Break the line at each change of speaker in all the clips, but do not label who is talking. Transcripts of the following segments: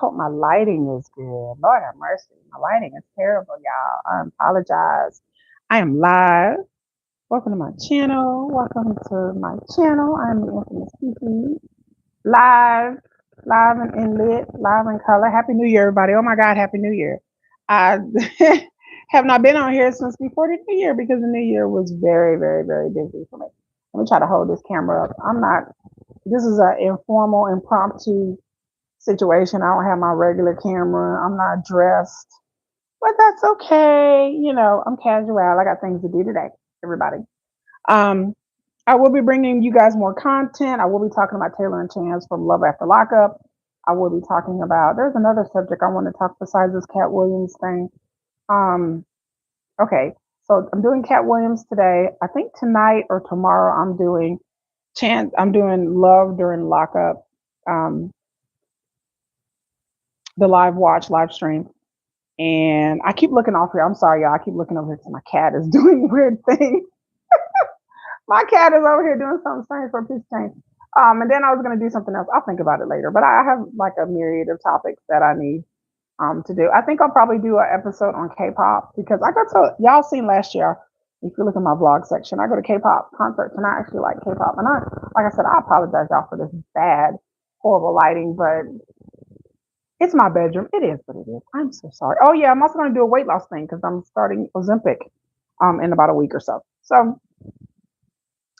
Hope my lighting is good. Lord have mercy. My lighting is terrible, y'all. I apologize. I am live. Welcome to my channel. Welcome to my channel. I'm the infamous Kiki. Live, live and in lit, live in color. Happy New Year, everybody. Oh my God, Happy New Year. I have not been on here since before the New Year because the New Year was very, very, very busy for me. Let me try to hold this camera up. This is an informal, impromptu situation. I don't have my regular camera. I'm not dressed, but that's okay. I'm casual. I got things to do today, everybody. Um, I will be bringing you guys more content. I will be talking about Taylor and Chance from Love After Lockup. I will be talking about, there's another subject I want to talk besides this Katt Williams thing. Um, okay. So I'm doing Katt Williams today. I think tonight or tomorrow I'm doing Love During Lockup. Um, the live stream. And I keep looking off here. I'm sorry, y'all. I keep looking over here because my cat is doing weird things. My cat is over here doing something strange for a piece of change. And then I was gonna do something else. I'll think about it later. But I have like a myriad of topics that I need to do. I think I'll probably do an episode on K-pop because I got to y'all seen last year. If you look at my vlog section, I go to K-pop concerts and I actually like K-pop. And like I said, I apologize y'all for this bad, horrible lighting, but it's my bedroom. It is what it is. I'm so sorry. Oh yeah, I'm also going to do a weight loss thing because I'm starting Ozempic in about a week or so. So,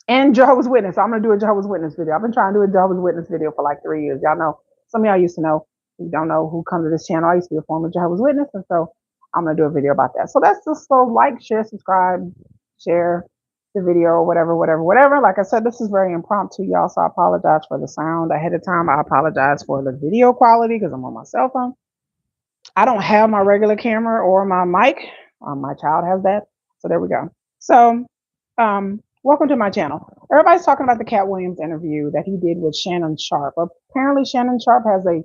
and Jehovah's Witness. I'm going to do a Jehovah's Witness video. I've been trying to do a Jehovah's Witness video for like 3 years. Y'all know. Some of y'all used to know. You don't know who comes to this channel. I used to be a former Jehovah's Witness, and so I'm going to do a video about that. So that's just so like, share, subscribe, share the video, or whatever, whatever, whatever. Like I said, this is very impromptu, y'all. So I apologize for the sound ahead of time. I apologize for the video quality because I'm on my cell phone. I don't have my regular camera or my mic. My child has that. So there we go. So, welcome to my channel. Everybody's talking about the Katt Williams interview that he did with Shannon Sharpe. Apparently, Shannon Sharpe has a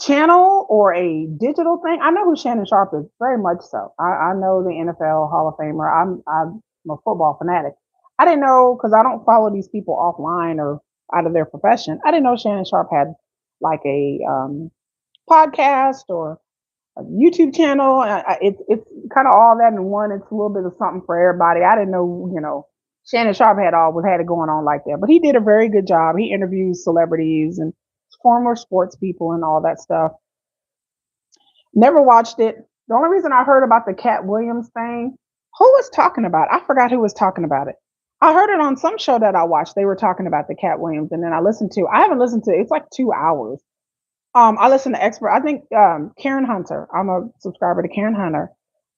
channel or a digital thing. I know who Shannon Sharpe is, very much so. I know the NFL Hall of Famer. I'm a football fanatic. I didn't know because I don't follow these people offline or out of their profession. I didn't know Shannon Sharpe had like a podcast or a YouTube channel. It's kind of all that in one. It's a little bit of something for everybody. I didn't know, Shannon Sharpe had it going on like that, but he did a very good job. He interviews celebrities and former sports people and all that stuff. Never watched it. The only reason I heard about the Katt Williams thing, who was talking about it? I forgot who was talking about it. I heard it on some show that I watched. They were talking about the Katt Williams, and then I haven't listened to it. It's like 2 hours. I listen to expert. I think Karen Hunter. I'm a subscriber to Karen Hunter.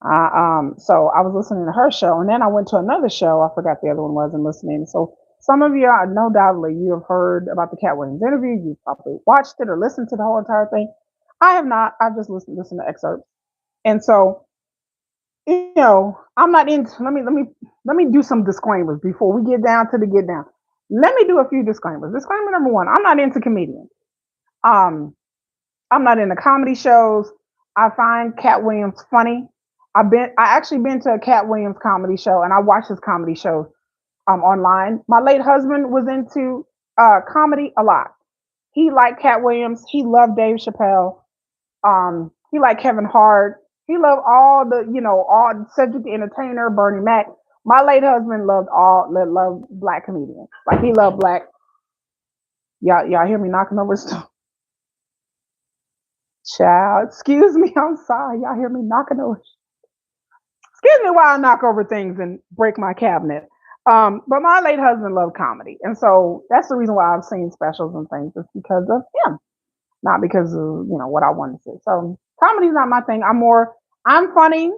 So I was listening to her show, and then I went to another show. I forgot the other one was, and listening. So some of you, no doubtly, you have heard about the Katt Williams interview. You probably watched it or listened to the whole entire thing. I have not. I've just listened to excerpts, and so I'm not into. Let me do some disclaimers before we get down to the get down. Let me do a few disclaimers. Disclaimer number one: I'm not into comedians. Um, I'm not into comedy shows. I find Katt Williams funny. I actually been to a Katt Williams comedy show and I watched his comedy shows online. My late husband was into comedy a lot. He liked Katt Williams. He loved Dave Chappelle. He liked Kevin Hart. He loved all Cedric the Entertainer, Bernie Mac. My late husband loved black comedians. Like he loved black. Y'all hear me knocking over stuff? Child, excuse me. I'm sorry. Y'all hear me knocking over. Excuse me while I knock over things and break my cabinet. But my late husband loved comedy, and so that's the reason why I've seen specials and things. It's because of him, not because of what I wanted to see. So comedy's not my thing. I'm funny.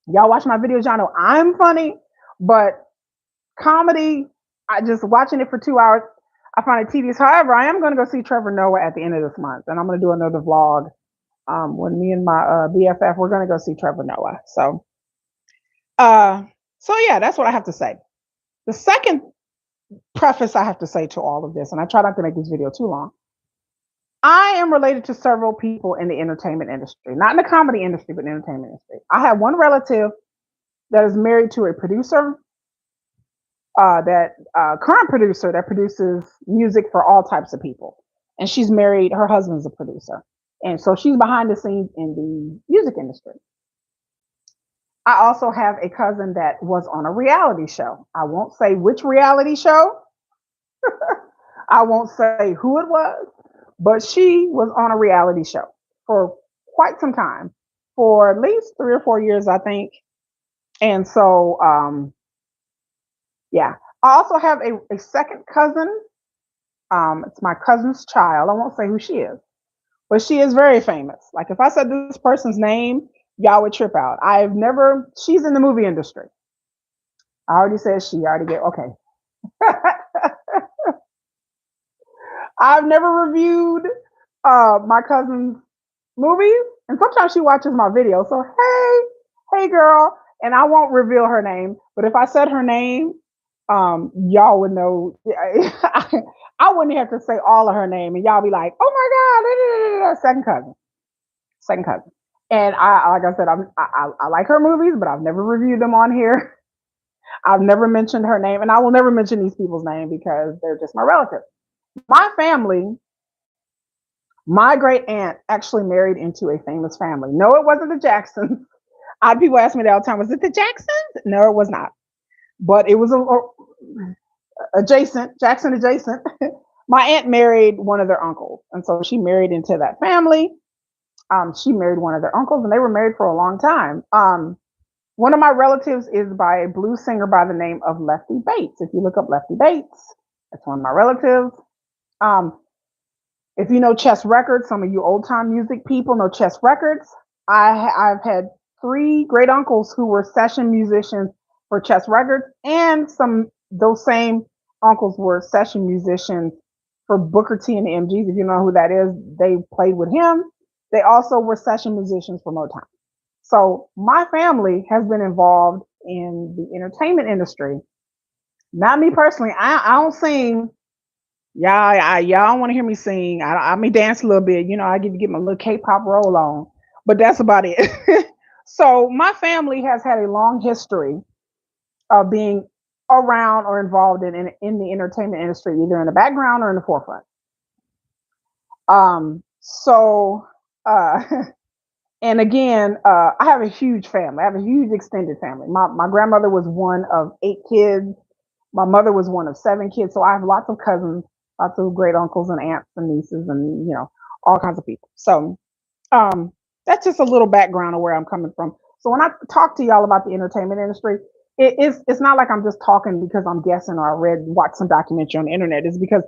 Y'all watch my videos, y'all know I'm funny, but comedy, I just watching it for 2 hours. I find it tedious. However, I am going to go see Trevor Noah at the end of this month, and I'm going to do another vlog when me and my BFF we're going to go see Trevor Noah. Uh, so yeah, that's what I have to say. The second preface I have to say to all of this, and I try not to make this video too long. I am related to several people in the entertainment industry, not in the comedy industry, but in the entertainment industry. I have one relative that is married to a producer, that current producer that produces music for all types of people. and she's married. Her husband's a producer, and so she's behind the scenes in the music industry. I also have a cousin that was on a reality show. I won't say which reality show. I won't say who it was, but she was on a reality show for quite some time, for at least 3 or 4 years, I think. And so, yeah. I also have a second cousin. It's my cousin's child. I won't say who she is, but she is very famous. Like if I said this person's name, y'all would trip out. I've never. She's in the movie industry. I already said she. I already get okay. I've never reviewed my cousin's movies, and sometimes she watches my videos. So hey girl, and I won't reveal her name, but if I said her name, y'all would know. I wouldn't have to say all of her name, and y'all be like, "Oh my god, second cousin." And I, like I said, I like her movies, but I've never reviewed them on here. I've never mentioned her name, and I will never mention these people's name because they're just my relatives. My family, my great aunt actually married into a famous family. No, it wasn't the Jacksons. People ask me that all the time. Was it the Jacksons? No, it was not. But it was adjacent, Jackson adjacent. My aunt married one of their uncles, and so she married into that family. She married one of their uncles, and they were married for a long time. One of my relatives is by a blues singer by the name of Lefty Bates. If you look up Lefty Bates, that's one of my relatives. If you know Chess Records, some of you old time music people know Chess Records. I've had 3 great uncles who were session musicians for Chess Records, and those same uncles were session musicians for Booker T and the MGs. If you know who that is, they played with him. They also were session musicians for Motown. So my family has been involved in the entertainment industry. Not me personally. I don't sing. Y'all don't want to hear me sing. I may dance a little bit. I get to get my little K-pop roll on, but that's about it. So my family has had a long history of being around or involved in the entertainment industry, either in the background or in the forefront. So, and again, I have a huge family. I have a huge extended family. My grandmother was one of 8 kids. My mother was one of 7 kids. So I have lots of cousins, lots of great uncles and aunts and nieces, and all kinds of people. So, that's just a little background of where I'm coming from. So when I talk to y'all about the entertainment industry, it's not like I'm just talking because I'm guessing or I watched some documentary on the internet. It's because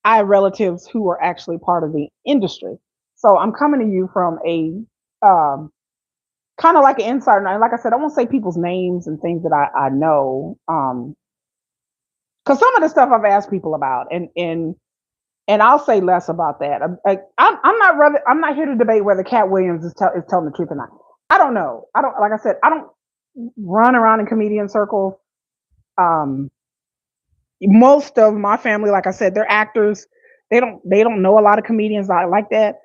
I have relatives who are actually part of the industry. So I'm coming to you from a kind of like an insider. And like I said, I won't say people's names and things that I know, because some of the stuff I've asked people about, and I'll say less about that. I'm not here to debate whether Katt Williams is telling the truth or not. I don't know. Like I said, I don't run around in comedian circles. Most of my family, like I said, they're actors. They don't know a lot of comedians like that.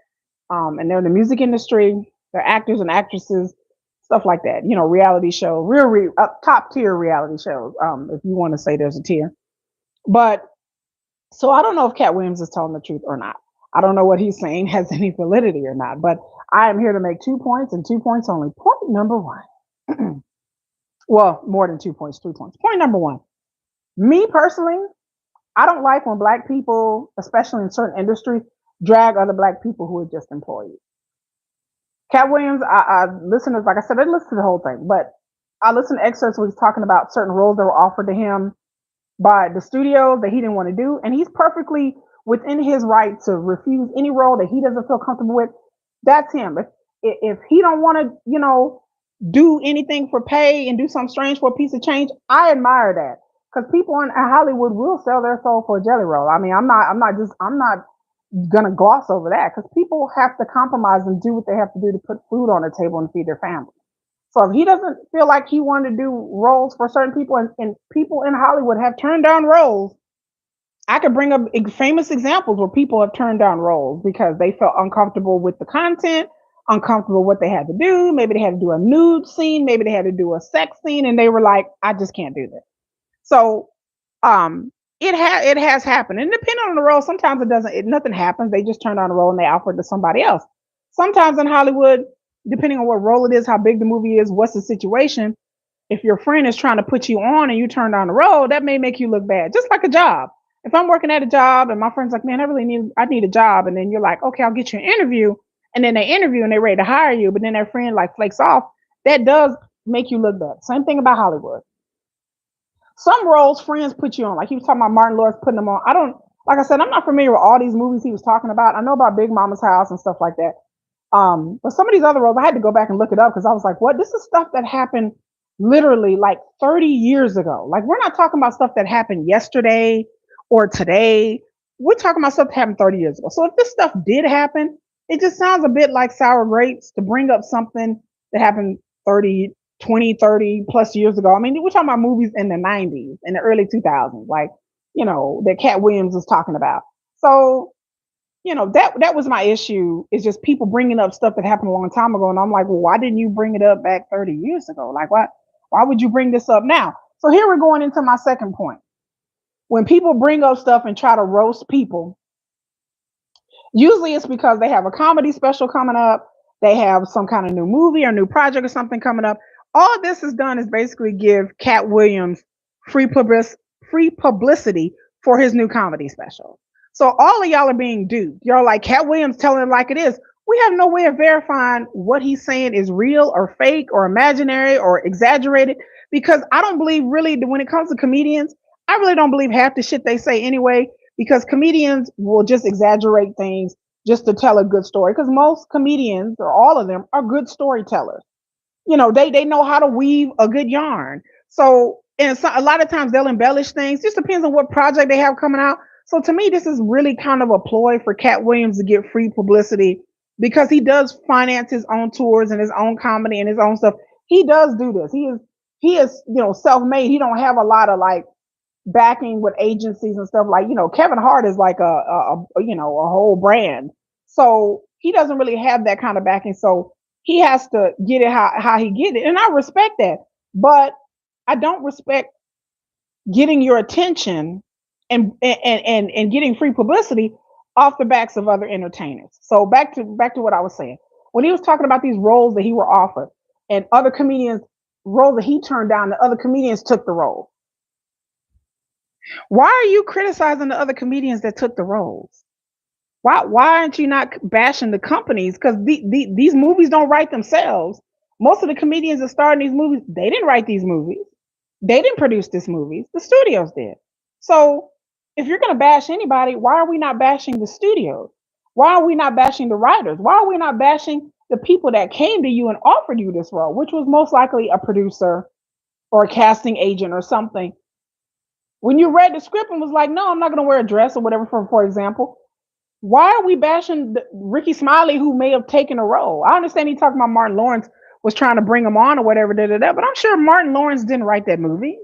And they're in the music industry. They're actors and actresses, stuff like that. Reality show, top tier reality shows. If you want to say there's a tier, but so I don't know if Katt Williams is telling the truth or not. I don't know what he's saying has any validity or not. But I am here to make 2 points and 2 points only. Point number 1. Well, more than 2 points, 3 points. Point number 1. Me personally, I don't like when Black people, especially in certain industries, drag other Black people who are just employees. Katt Williams, I listened to, like I said, I didn't listen to the whole thing, but I listened to excerpts where he's talking about certain roles that were offered to him by the studio that he didn't want to do, and he's perfectly within his right to refuse any role that he doesn't feel comfortable with. That's him. If he don't want to, do anything for pay and do something strange for a piece of change, I admire that, because people in Hollywood will sell their soul for a jelly roll. I mean, I'm not gonna gloss over that, because people have to compromise and do what they have to do to put food on the table and feed their family. So if he doesn't feel like he wanted to do roles for certain people, and people in Hollywood have turned down roles, I could bring up famous examples where people have turned down roles because they felt uncomfortable with the content, uncomfortable with what they had to do. Maybe they had to do a nude scene, maybe they had to do a sex scene, and they were like, I just can't do this. So It has happened, and depending on the role, sometimes it doesn't. Nothing happens. They just turn on the role and they offer it to somebody else. Sometimes in Hollywood, depending on what role it is, how big the movie is, what's the situation, if your friend is trying to put you on and you turn down the role, that may make you look bad. Just like a job. If I'm working at a job and my friend's like, "Man, I need a job," and then you're like, "Okay, I'll get you an interview," and then they interview and they're ready to hire you, but then their friend like flakes off, that does make you look bad. Same thing about Hollywood. Some roles friends put you on. Like he was talking about Martin Lawrence putting them on. I don't like I said, I'm not familiar with all these movies he was talking about. I know about Big Mama's House and stuff like that. But some of these other roles, I had to go back and look it up because I was like, what? This is stuff that happened literally like 30 years ago. Like we're not talking about stuff that happened yesterday or today. We're talking about stuff that happened 30 years ago. So if this stuff did happen, it just sounds a bit like sour grapes to bring up something that happened 30, 20, 30 plus years ago. I mean, we're talking about movies in the 90s, in the early 2000s, like, that Katt Williams was talking about. So that was my issue. Is just people bringing up stuff that happened a long time ago, and I'm like, well, why didn't you bring it up back 30 years ago? Like, why would you bring this up now? So here we're going into my second point. When people bring up stuff and try to roast people, usually it's because they have a comedy special coming up, they have some kind of new movie or new project or something coming up. All this is done is basically give Katt Williams free publicity for his new comedy special. So all of y'all are being duped. Y'all like Katt Williams telling it like it is. We have no way of verifying what he's saying is real or fake or imaginary or exaggerated, because I don't believe really when it comes to comedians, I really don't believe half the shit they say anyway, because comedians will just exaggerate things just to tell a good story, because most comedians or all of them are good storytellers. They know how to weave a good yarn. So, and so, a lot of times they'll embellish things. Just depends on what project they have coming out. So to me, this is really kind of a ploy for Katt Williams to get free publicity, because he does finance his own tours and his own comedy and his own stuff. He does do this. He is self-made. He don't have a lot of like backing with agencies and stuff. Like, Kevin Hart is like a whole brand. So he doesn't really have that kind of backing. So he has to get it how he get it. And I respect that. But I don't respect getting your attention and getting free publicity off the backs of other entertainers. So back to what I was saying. When he was talking about these roles that he were offered and other comedians roles that he turned down, the other comedians took the role. Why are you criticizing the other comedians that took the roles? Why aren't you not bashing the companies? Because these movies don't write themselves. Most of the comedians that starred in these movies, they didn't write these movies. They didn't produce these movies. The studios did. So if you're going to bash anybody, why are we not bashing the studios? Why are we not bashing the writers? Why are we not bashing the people that came to you and offered you this role, which was most likely a producer or a casting agent or something? When you read the script and was like, no, I'm not going to wear a dress or whatever, for example, why are we bashing Ricky Smiley, who may have taken a role? I understand he talking about Martin Lawrence was trying to bring him on or whatever, but I'm sure Martin Lawrence didn't write that movie.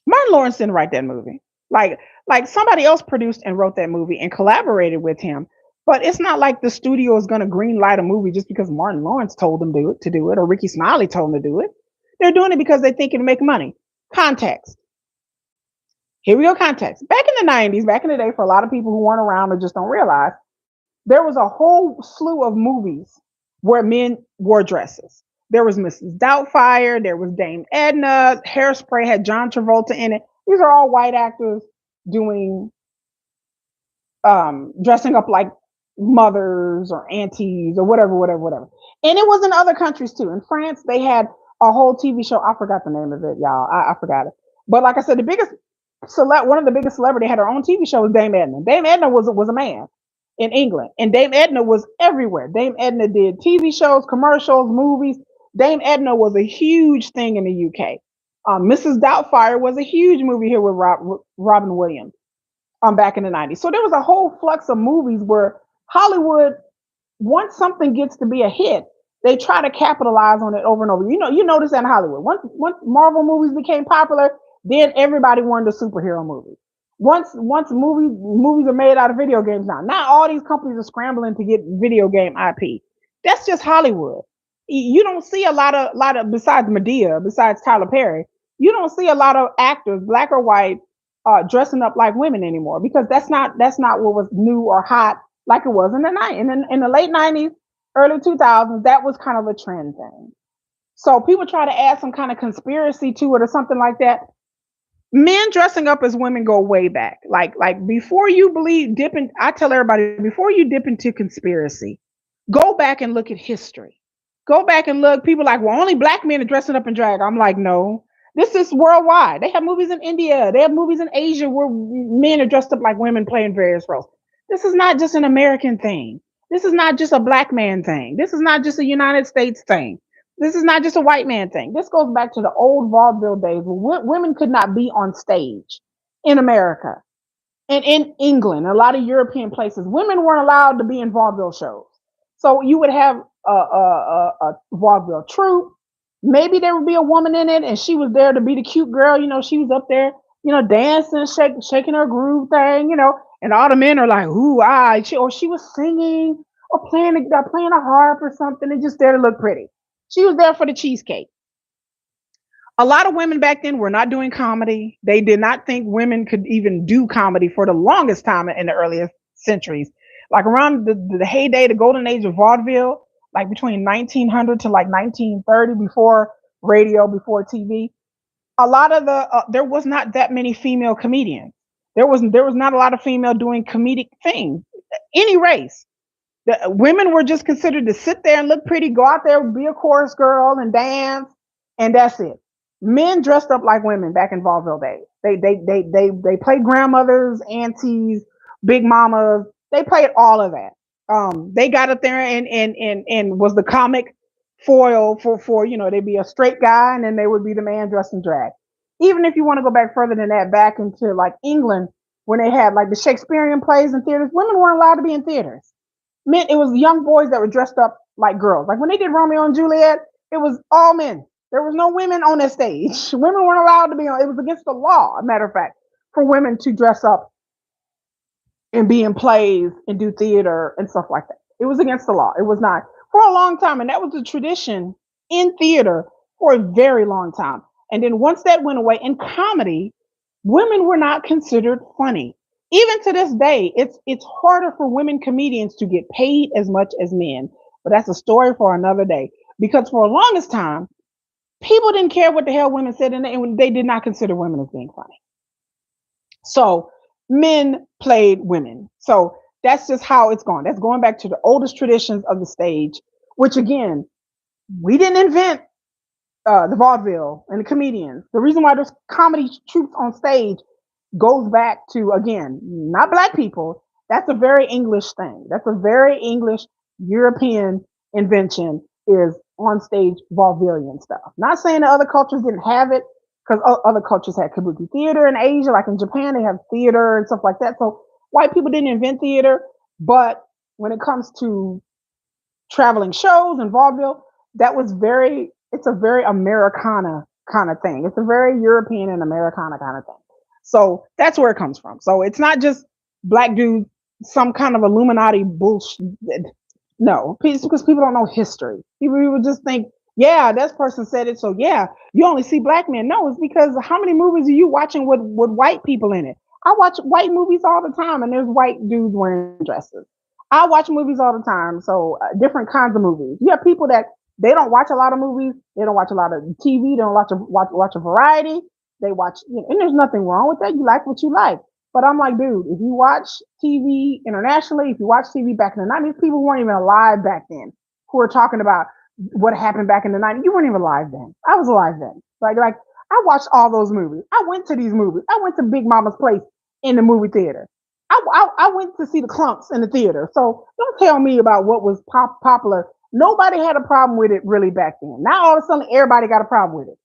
Martin Lawrence didn't write that movie. Like somebody else produced and wrote that movie and collaborated with him. But it's not like the studio is going to green light a movie just because Martin Lawrence told them to do it or Ricky Smiley told them to do it. They're doing it because they think it'll make money. Context. Here we go, context. Back in the 90s, back in the day, for a lot of people who weren't around or just don't realize, there was a whole slew of movies where men wore dresses. There was Mrs. Doubtfire, there was Dame Edna, Hairspray had John Travolta in it. These are all white actors doing dressing up like mothers or aunties or whatever. And it was in other countries too. In France, they had a whole TV show. I forgot the name of it, y'all. I forgot it. But like I said, one of the biggest celebrity had her own TV show was Dame Edna. Dame Edna was a man in England, and Dame Edna was everywhere. Dame Edna did TV shows, commercials, movies. Dame Edna was a huge thing in the UK. Mrs. Doubtfire was a huge movie here with Robin Williams back in the 90s. So there was a whole flux of movies where Hollywood, once something gets to be a hit, they try to capitalize on it over and over. You notice that in Hollywood. Once Marvel movies became popular, then everybody wanted a superhero movie. Once movies are made out of video games now. Now all these companies are scrambling to get video game IP. That's just Hollywood. You don't see a lot of besides Medea, besides Tyler Perry, you don't see a lot of actors, black or white, dressing up like women anymore, because that's not what was new or hot like it was in the night in the late 90s, early 2000s. That was kind of a trend thing. So people try to add some kind of conspiracy to it or something like that. Men dressing up as women go way back. Like before you believe dip in, I tell everybody, before you dip into conspiracy, go back and look at history. Go back and look. People are like, well, only black men are dressing up in drag. I'm like, no. This is worldwide. They have movies in India. They have movies in Asia where men are dressed up like women playing various roles. This is not just an American thing. This is not just a black man thing. This is not just a United States thing. This is not just a white man thing. This goes back to the old vaudeville days where women could not be on stage in America and in England, a lot of European places. Women weren't allowed to be in vaudeville shows. So you would have a vaudeville troupe. Maybe there would be a woman in it, and she was there to be the cute girl. She was up there, dancing, shaking her groove thing, and all the men are like, ooh, or she was singing or playing a harp or something, and just there to look pretty. She was there for the cheesecake. A lot of women back then were not doing comedy. They did not think women could even do comedy for the longest time in the earliest centuries. Like around the heyday, the golden age of vaudeville, like between 1900 to like 1930, before radio, before TV. A lot of there was not that many female comedians. There was not a lot of female doing comedic things. Any race. The women were just considered to sit there and look pretty, go out there, be a chorus girl and dance, and that's it. Men dressed up like women back in vaudeville days. They played grandmothers, aunties, big mamas. They played all of that. They got up there and was the comic foil for they'd be a straight guy, and then they would be the man dressed in drag. Even if you want to go back further than that, back into like England, when they had like the Shakespearean plays in theaters, women weren't allowed to be in theaters. Men, it was young boys that were dressed up like girls. Like when they did Romeo and Juliet, it was all men. There was no women on that stage. Women weren't allowed to be on. It was against the law, a matter of fact, for women to dress up and be in plays and do theater and stuff like that. It was against the law. It was not for a long time, and that was a tradition in theater for a very long time. And then once that went away in comedy, women were not considered funny. Even to this day, it's harder for women comedians to get paid as much as men. But that's a story for another day. Because for the longest time, people didn't care what the hell women said, and they did not consider women as being funny. So men played women. So that's just how it's gone. That's going back to the oldest traditions of the stage, which again, we didn't invent the vaudeville and the comedians. The reason why there's comedy troops on stage goes back to, again, not black people. That's a very English thing. That's a very English European invention, is on stage vaudevillian stuff. Not saying that other cultures didn't have it, because other cultures had kabuki theater in Asia, like in Japan, they have theater and stuff like that. So white people didn't invent theater, but when it comes to traveling shows and vaudeville, it's a very Americana kind of thing. It's a very European and Americana kind of thing. So that's where it comes from. So it's not just black dudes, some kind of Illuminati bullshit. No, because people don't know history. People would just think, yeah, that person said it, so yeah, you only see black men. No, it's because how many movies are you watching with white people in it? I watch white movies all the time, and there's white dudes wearing dresses. I watch movies all the time, so different kinds of movies. You have people that they don't watch a lot of movies, they don't watch a lot of TV, they don't watch a variety. They watch, and there's nothing wrong with that. You like what you like. But I'm like, dude, if you watch TV internationally, if you watch TV back in the 90s, people weren't even alive back then who were talking about what happened back in the 90s. You weren't even alive then. I was alive then. Like I watched all those movies. I went to these movies. I went to Big Mama's Place in the movie theater. I went to see the Clumps in the theater. So don't tell me about what was popular. Nobody had a problem with it really back then. Now all of a sudden everybody got a problem with it.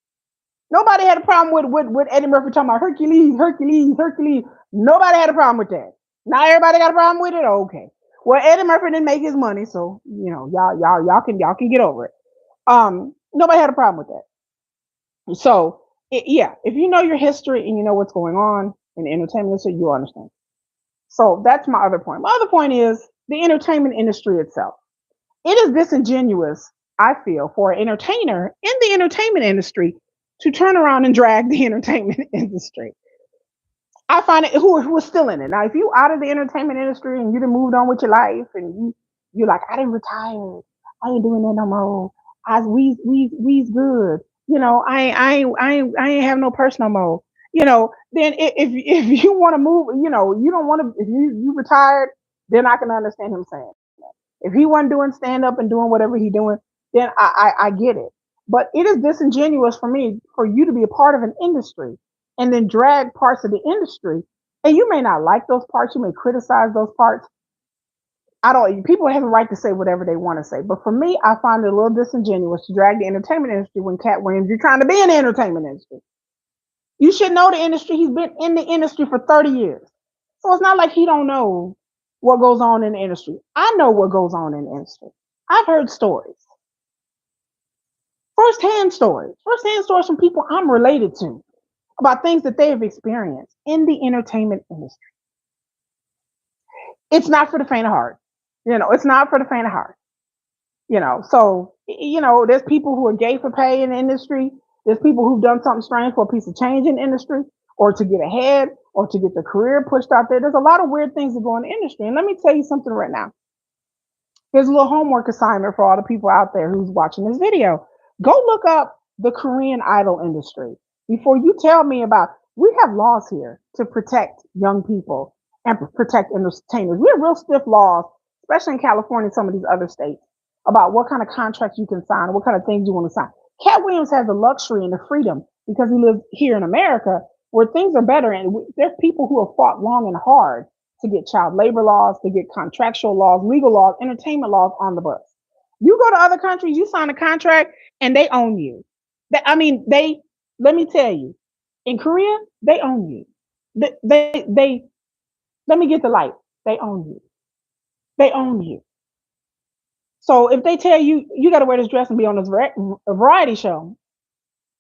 Nobody had a problem with Eddie Murphy talking about Hercules. Nobody had a problem with that. Now everybody got a problem with it. Okay. Well, Eddie Murphy didn't make his money, so y'all can get over it. Nobody had a problem with that. So if you know your history and you know what's going on in the entertainment industry, you'll understand. So that's my other point. My other point is the entertainment industry itself. It is disingenuous, I feel, for an entertainer in the entertainment industry to turn around and drag the entertainment industry. I find it who is still in it. Now, if you out of the entertainment industry and you done moved on with your life and you're like, I didn't retire, I ain't doing that no more. We's good. I ain't have no person no more. Then if you want to move, you don't want to. If you retired, then I can understand him saying that. If he wasn't doing stand up and doing whatever he doing, then I get it. But it is disingenuous for me for you to be a part of an industry and then drag parts of the industry. And you may not like those parts, you may criticize those parts. I don't. People have a right to say whatever they want to say, but for me, I find it a little disingenuous to drag the entertainment industry when Katt Williams, you're trying to be in the entertainment industry. You should know the industry. He's been in the industry for 30 years, so it's not like he don't know what goes on in the industry. I know what goes on in the industry. I've heard stories, firsthand stories from people I'm related to about things that they have experienced in the entertainment industry. It's not for the faint of heart. It's not for the faint of heart. So there's people who are gay for pay in the industry. There's people who've done something strange for a piece of change in the industry, or to get ahead, or to get their career pushed out there. There's a lot of weird things that go in the industry. And let me tell you something right now. Here's a little homework assignment for all the people out there who's watching this video. Go look up the Korean idol industry before you tell me about. We have laws here to protect young people and protect entertainers. We have real stiff laws, especially in California and some of these other states, about what kind of contracts you can sign, what kind of things you want to sign. Katt Williams has the luxury and the freedom because he lives here in America where things are better. And there's people who have fought long and hard to get child labor laws, to get contractual laws, legal laws, entertainment laws on the books. You go to other countries, you sign a contract, and they own you. They. Let me tell you, in Korea, they own you. They. Let me get the light. They own you. They own you. So if they tell you you got to wear this dress and be on this variety show,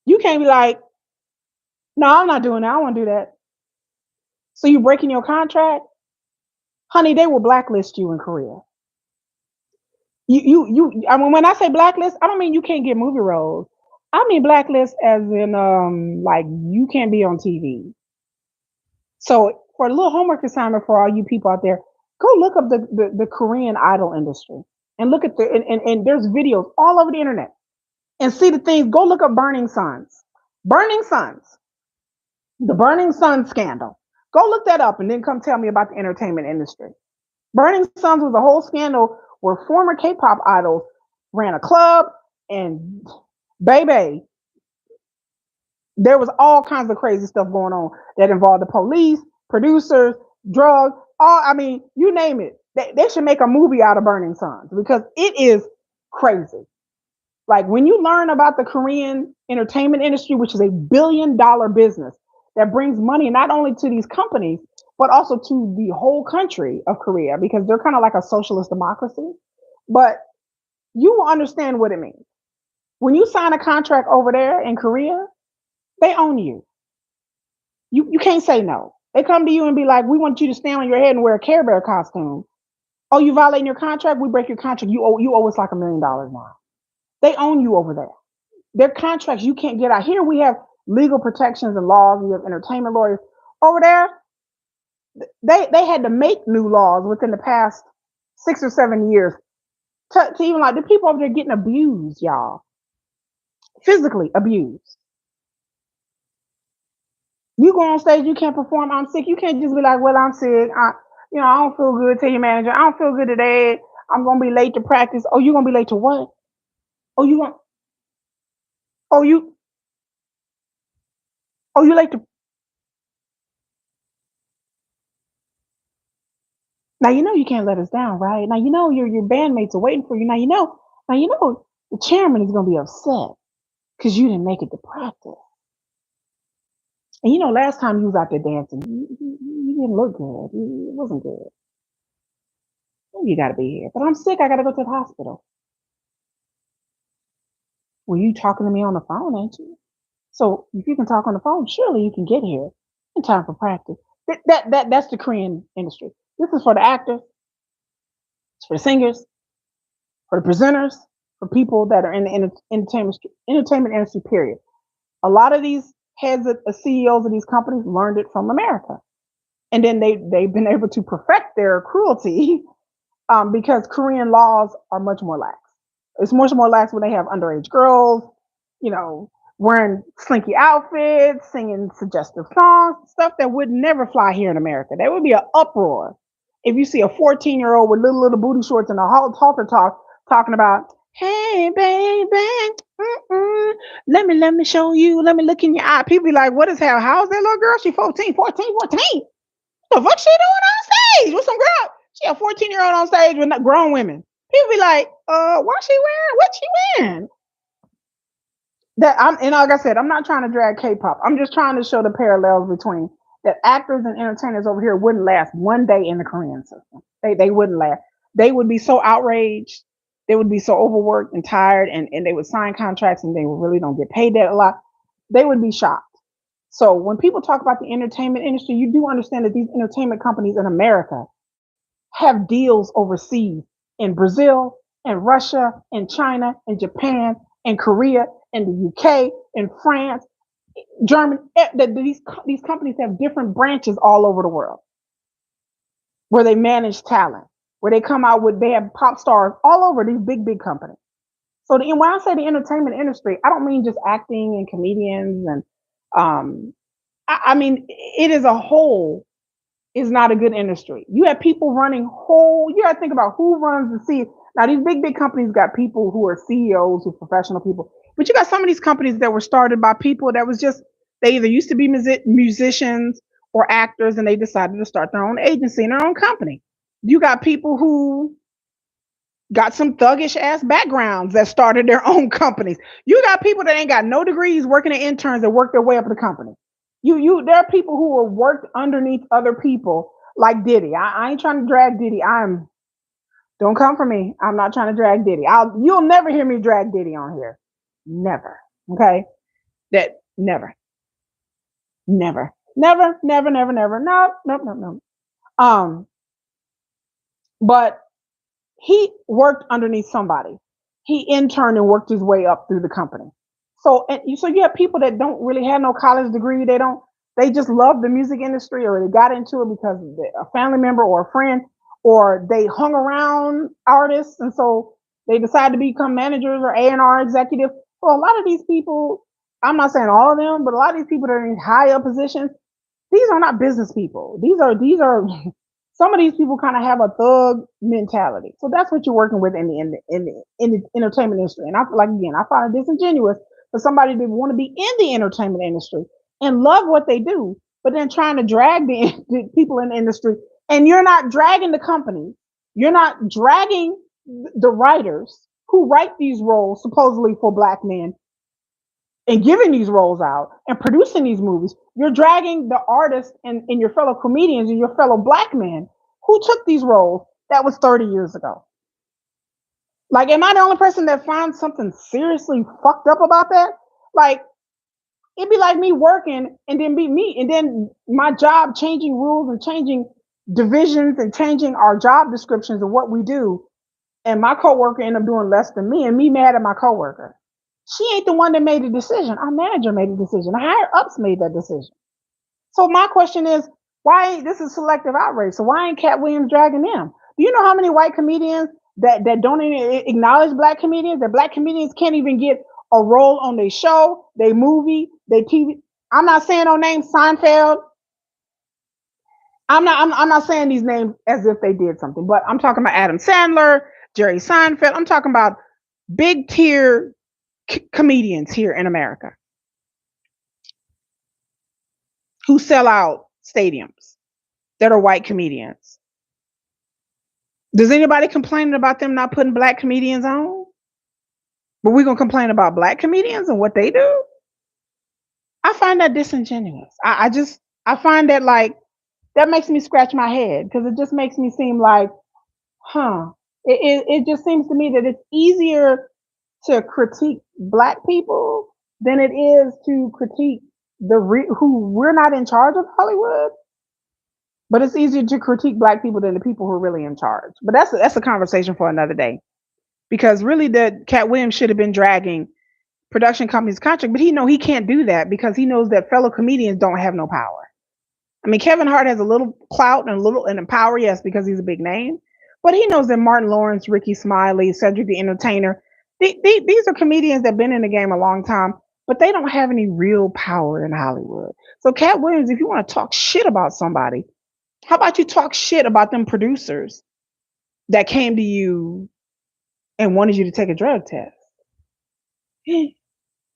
you can't be like, no, I'm not doing that. I don't want to do that. So you breaking your contract, honey? They will blacklist you in Korea. I mean, when I say blacklist, I don't mean you can't get movie roles. I mean blacklist as in like you can't be on TV. So for a little homework assignment for all you people out there, go look up the Korean idol industry and look at and there's videos all over the internet and see the things. Go look up Burning Suns. Burning Suns. The Burning Sun scandal. Go look that up and then come tell me about the entertainment industry. Burning Suns was a whole scandal where former K-pop idols ran a club and baby, there was all kinds of crazy stuff going on that involved the police, producers, drugs, you name it. They should make a movie out of Burning Suns because it is crazy. Like when you learn about the Korean entertainment industry, which is a $1 billion business that brings money not only to these companies, but also to the whole country of Korea because they're kind of like a socialist democracy. But you will understand what it means. When you sign a contract over there in Korea, they own you. You can't say no. They come to you and be like, we want you to stand on your head and wear a Care Bear costume. Oh, you violating your contract? We break your contract. You owe us like $1 million now. They own you over there. Their contracts you can't get out. Here we have legal protections and laws. We have entertainment lawyers. Over there, they had to make new laws within the past 6 or 7 years to even like the people over there getting abused, y'all. Physically abused. You go on stage, you can't perform. I'm sick. You can't just be like, well, I'm sick. I don't feel good. Tell your manager, I don't feel good today. I'm gonna be late to practice. Oh, you gonna be late to what? Oh, you going Oh, you late to? Now you know you can't let us down, right? Now you know your bandmates are waiting for you. Now you know the chairman is gonna be upset because you didn't make it to practice. And last time you was out there dancing, you didn't look good. It wasn't good. You got to be here. But I'm sick. I got to go to the hospital. Well, you talking to me on the phone, ain't you? So if you can talk on the phone, surely you can get here in time for practice. That's the Korean industry. This is for the actors, it's for the singers, for the presenters, for people that are in the entertainment industry. Period. A lot of these heads of CEOs of these companies learned it from America. And then they've been able to perfect their cruelty because Korean laws are much more lax. It's much more lax when they have underage girls, you know, wearing slinky outfits, singing suggestive songs, stuff that would never fly here in America. There would be an uproar if you see a 14-year-old with little booty shorts and a halter talk talking about, "Hey baby, let me show you, let me look in your eye." People be like, "What is hell? How's that little girl? She 14, 14, 14. The fuck she doing on stage with some girl? She a 14-year-old on stage with grown women." People be like, what's she wearing? What she wearing? That I'm and like I said, I'm not trying to drag K-pop. I'm just trying to show the parallels between that actors and entertainers over here wouldn't last one day in the Korean system. They wouldn't last. They would be so outraged. They would be so overworked and tired, and they would sign contracts and they really don't get paid that a lot. They would be shocked. So when people talk about the entertainment industry, you do understand that these entertainment companies in America have deals overseas in Brazil, in Russia, in China, in Japan, in Korea, in the UK, in France, Germany. These companies have different branches all over the world where they manage talent, where they come out with, they have pop stars all over these big companies. So when I say the entertainment industry, I don't mean just acting and comedians and I mean it as a whole is not a good industry. You have people running whole. You got to think about who runs the C. Now these big companies got people who are CEOs, who are professional people, but you got some of these companies that were started by people that was just they either used to be musicians or actors, and they decided to start their own agency and their own company. You got people who got some thuggish ass backgrounds that started their own companies. You got people that ain't got no degrees working as interns that work their way up the company. There are people who will work underneath other people like Diddy. I ain't trying to drag Diddy. Don't come for me. I'm not trying to drag Diddy. You'll never hear me drag Diddy on here. Never. Okay? That never. Never. Never, never, never, never. No, no, no, no. But he worked underneath somebody. He interned and worked his way up through the company. So you have people that don't really have no college degree. They just love the music industry, or they got into it because a family member or a friend, or they hung around artists, and so they decided to become managers or A&R executives. So a lot of these people, I'm not saying all of them, but a lot of these people that are in high up positions, these are not business people. These are some of these people kind of have a thug mentality. So that's what you're working with in the entertainment industry. And I feel like, again, I find it disingenuous for somebody to want to be in the entertainment industry and love what they do, but then trying to drag the people in the industry. And you're not dragging the company. You're not dragging the writers who write these roles supposedly for black men and giving these roles out and producing these movies. You're dragging the artists and your fellow comedians and your fellow black men who took these roles that was 30 years ago. Like, am I the only person that finds something seriously fucked up about that? Like, it'd be like me working and then my job changing rules and changing divisions and changing our job descriptions of what we do. And my coworker ended up doing less than me and me mad at my coworker. She ain't the one that made the decision. Our manager made the decision. The higher ups made that decision. So my question is, why ain't this is selective outrage? So why ain't Katt Williams dragging them? Do you know how many white comedians that don't even acknowledge black comedians? That black comedians can't even get a role on their show, their movie, their TV. I'm not saying no names, Seinfeld. I'm not saying these names as if they did something, but I'm talking about Adam Sandler, Jerry Seinfeld. I'm talking about big tier comedians here in America who sell out stadiums that are white comedians. Does anybody complaining about them not putting black comedians on? But we're going to complain about black comedians and what they do? I find that disingenuous. I find that, like, that makes me scratch my head, because it just makes me seem like, it just seems to me that it's easier to critique black people than it is to critique who we're not in charge of Hollywood. But it's easier to critique black people than the people who are really in charge. But that's a conversation for another day. Because really, Katt Williams should have been dragging production companies' contract, but he can't do that because he knows that fellow comedians don't have no power. I mean, Kevin Hart has a little clout and a little and power, yes, because he's a big name. But he knows that Martin Lawrence, Ricky Smiley, Cedric the Entertainer, these are comedians that've been in the game a long time, but they don't have any real power in Hollywood. So, Katt Williams, if you want to talk shit about somebody, how about you talk shit about them producers that came to you and wanted you to take a drug test?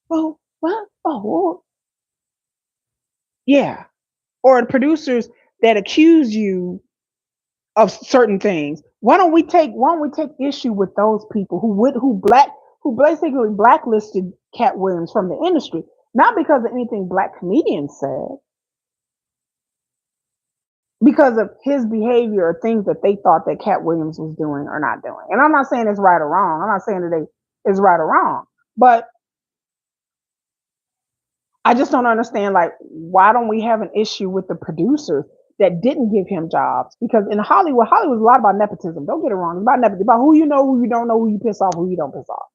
Well, what? Oh, well, yeah. Or the producers that accuse you of certain things. Why don't we take issue with those people who basically blacklisted Katt Williams from the industry, not because of anything black comedians said, because of his behavior or things that they thought that Katt Williams was doing or not doing. And I'm not saying it's right or wrong. I'm not saying that it's right or wrong, but I just don't understand, like, why don't we have an issue with the producers that didn't give him jobs? Because in Hollywood's a lot about nepotism. Don't get it wrong. It's about nepotism, about who you know, who you don't know, who you piss off, who you don't piss off.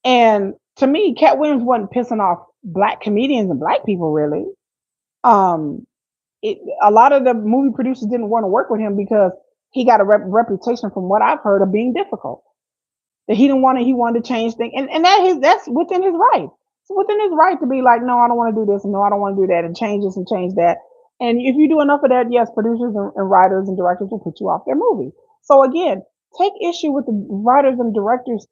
And to me, Katt Williams wasn't pissing off black comedians and black people really. Um, a lot of the movie producers didn't want to work with him because he got a reputation, from what I've heard, of being difficult. That he wanted to change things, and that's within his right. It's within his right to be like, no, I don't want to do this, and no, I don't want to do that, and change this and change that. And if you do enough of that, yes, producers and writers and directors will put you off their movie. So again, take issue with the writers and directors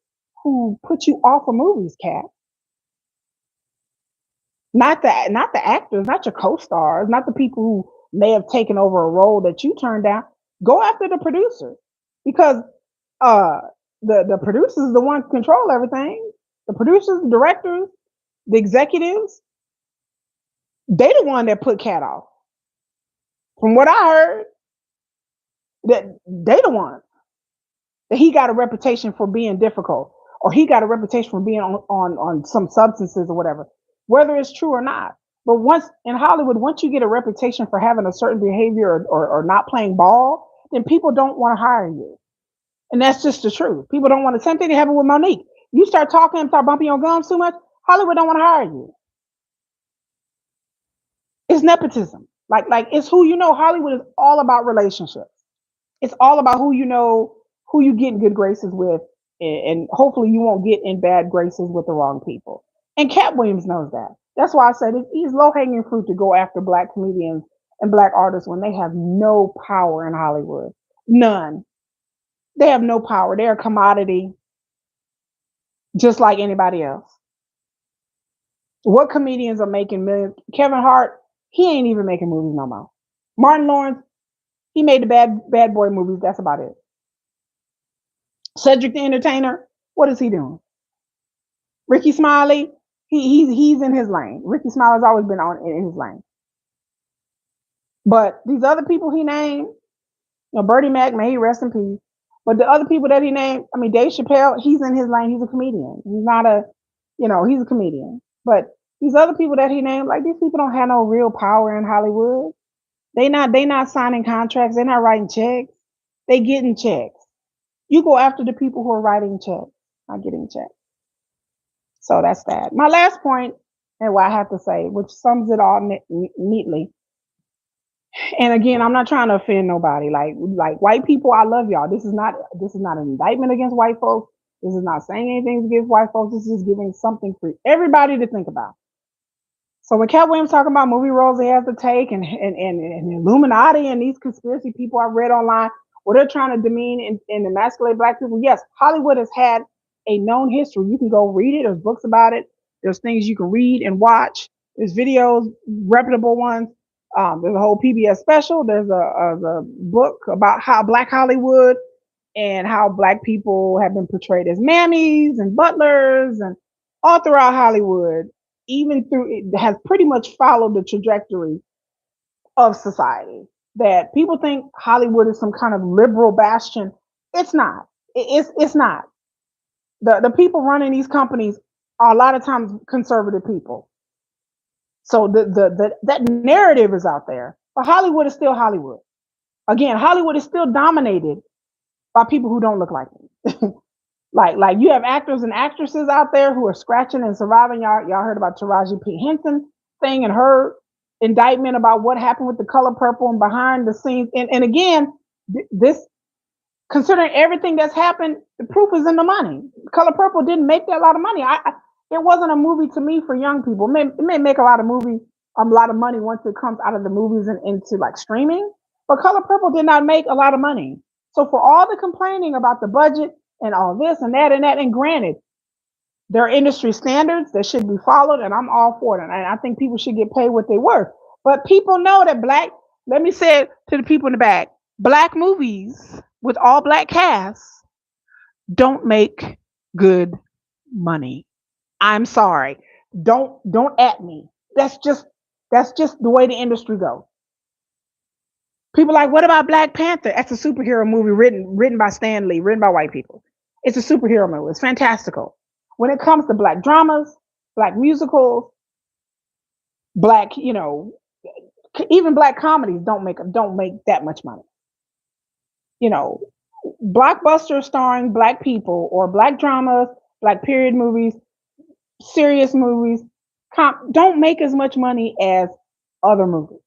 who put you off of movies, Katt. Not the actors, not your co-stars, not the people who may have taken over a role that you turned down. Go after the producers, because uh the producers are the ones who control everything. The producers, the directors, the executives, they the one that put Katt off. From what I heard, that they the one that he got a reputation for being difficult, or he got a reputation for being on some substances or whatever, whether it's true or not. But once in Hollywood, once you get a reputation for having a certain behavior, or not playing ball, then people don't want to hire you. And that's just the truth. People don't want to. Same thing that happened with Monique. You start talking and start bumping your gums too much, Hollywood don't want to hire you. It's nepotism. Like it's who you know. Hollywood is all about relationships. It's all about who you know, who you get in good graces with, and hopefully you won't get in bad graces with the wrong people. And Katt Williams knows that. That's why I said he's low hanging fruit to go after black comedians and black artists when they have no power in Hollywood. None. They have no power. They're a commodity, just like anybody else. What comedians are making millions? Kevin Hart, he ain't even making movies no more. Martin Lawrence, he made the bad boy movies. That's about it. Cedric the Entertainer, what is he doing? Ricky Smiley, he's in his lane. Ricky Smiley's always been in his lane. But these other people he named, Bertie Mac, may he rest in peace. But the other people that he named, I mean, Dave Chappelle, he's in his lane. He's a comedian. He's not he's a comedian. But these other people that he named, like, these people don't have no real power in Hollywood. They not signing contracts. They're not writing checks. They getting checks. You go after the people who are writing checks, not getting checks. So that's that. My last point, and what I have to say, which sums it all neatly. And again, I'm not trying to offend nobody. Like white people, I love y'all. This is not an indictment against white folks. This is not saying anything against white folks. This is just giving something for everybody to think about. So when Katt Williams talking about movie roles he has to take, and Illuminati and these conspiracy people I read online, where they're trying to demean and emasculate black people, yes, Hollywood has had a known history. You can go read it. There's books about it. There's things you can read and watch. There's videos, reputable ones. There's a whole PBS special. There's a book about how Black Hollywood and how black people have been portrayed as mammies and butlers and all throughout Hollywood. Even through it has pretty much followed the trajectory of society. That people think Hollywood is some kind of liberal bastion. It's not. It's not. The people running these companies are a lot of times conservative people. So that narrative is out there. But Hollywood is still Hollywood. Again, Hollywood is still dominated by people who don't look like me. Like you have actors and actresses out there who are scratching and surviving. Y'all heard about Taraji P. Henson thing and her indictment about what happened with the color purple and behind the scenes. And again, this, considering everything that's happened, the proof is in the money. Color Purple didn't make that lot of money. It wasn't a movie to me for young people. It may make a lot of money once it comes out of the movies and into like streaming. But Color Purple did not make a lot of money. So for all the complaining about the budget and all this and that and that, and granted, there are industry standards that should be followed, and I'm all for it. And I think people should get paid what they're worth. But people know that let me say it to the people in the back, black movies with all black casts don't make good money. I'm sorry. Don't at me. That's just the way the industry goes. People are like, what about Black Panther? That's a superhero movie written by Stan Lee, written by white people. It's a superhero movie. It's fantastical. When it comes to black dramas, black musicals, black, even black comedies don't make that much money. You know, blockbusters starring black people or black dramas, black period movies, serious movies, don't make as much money as other movies.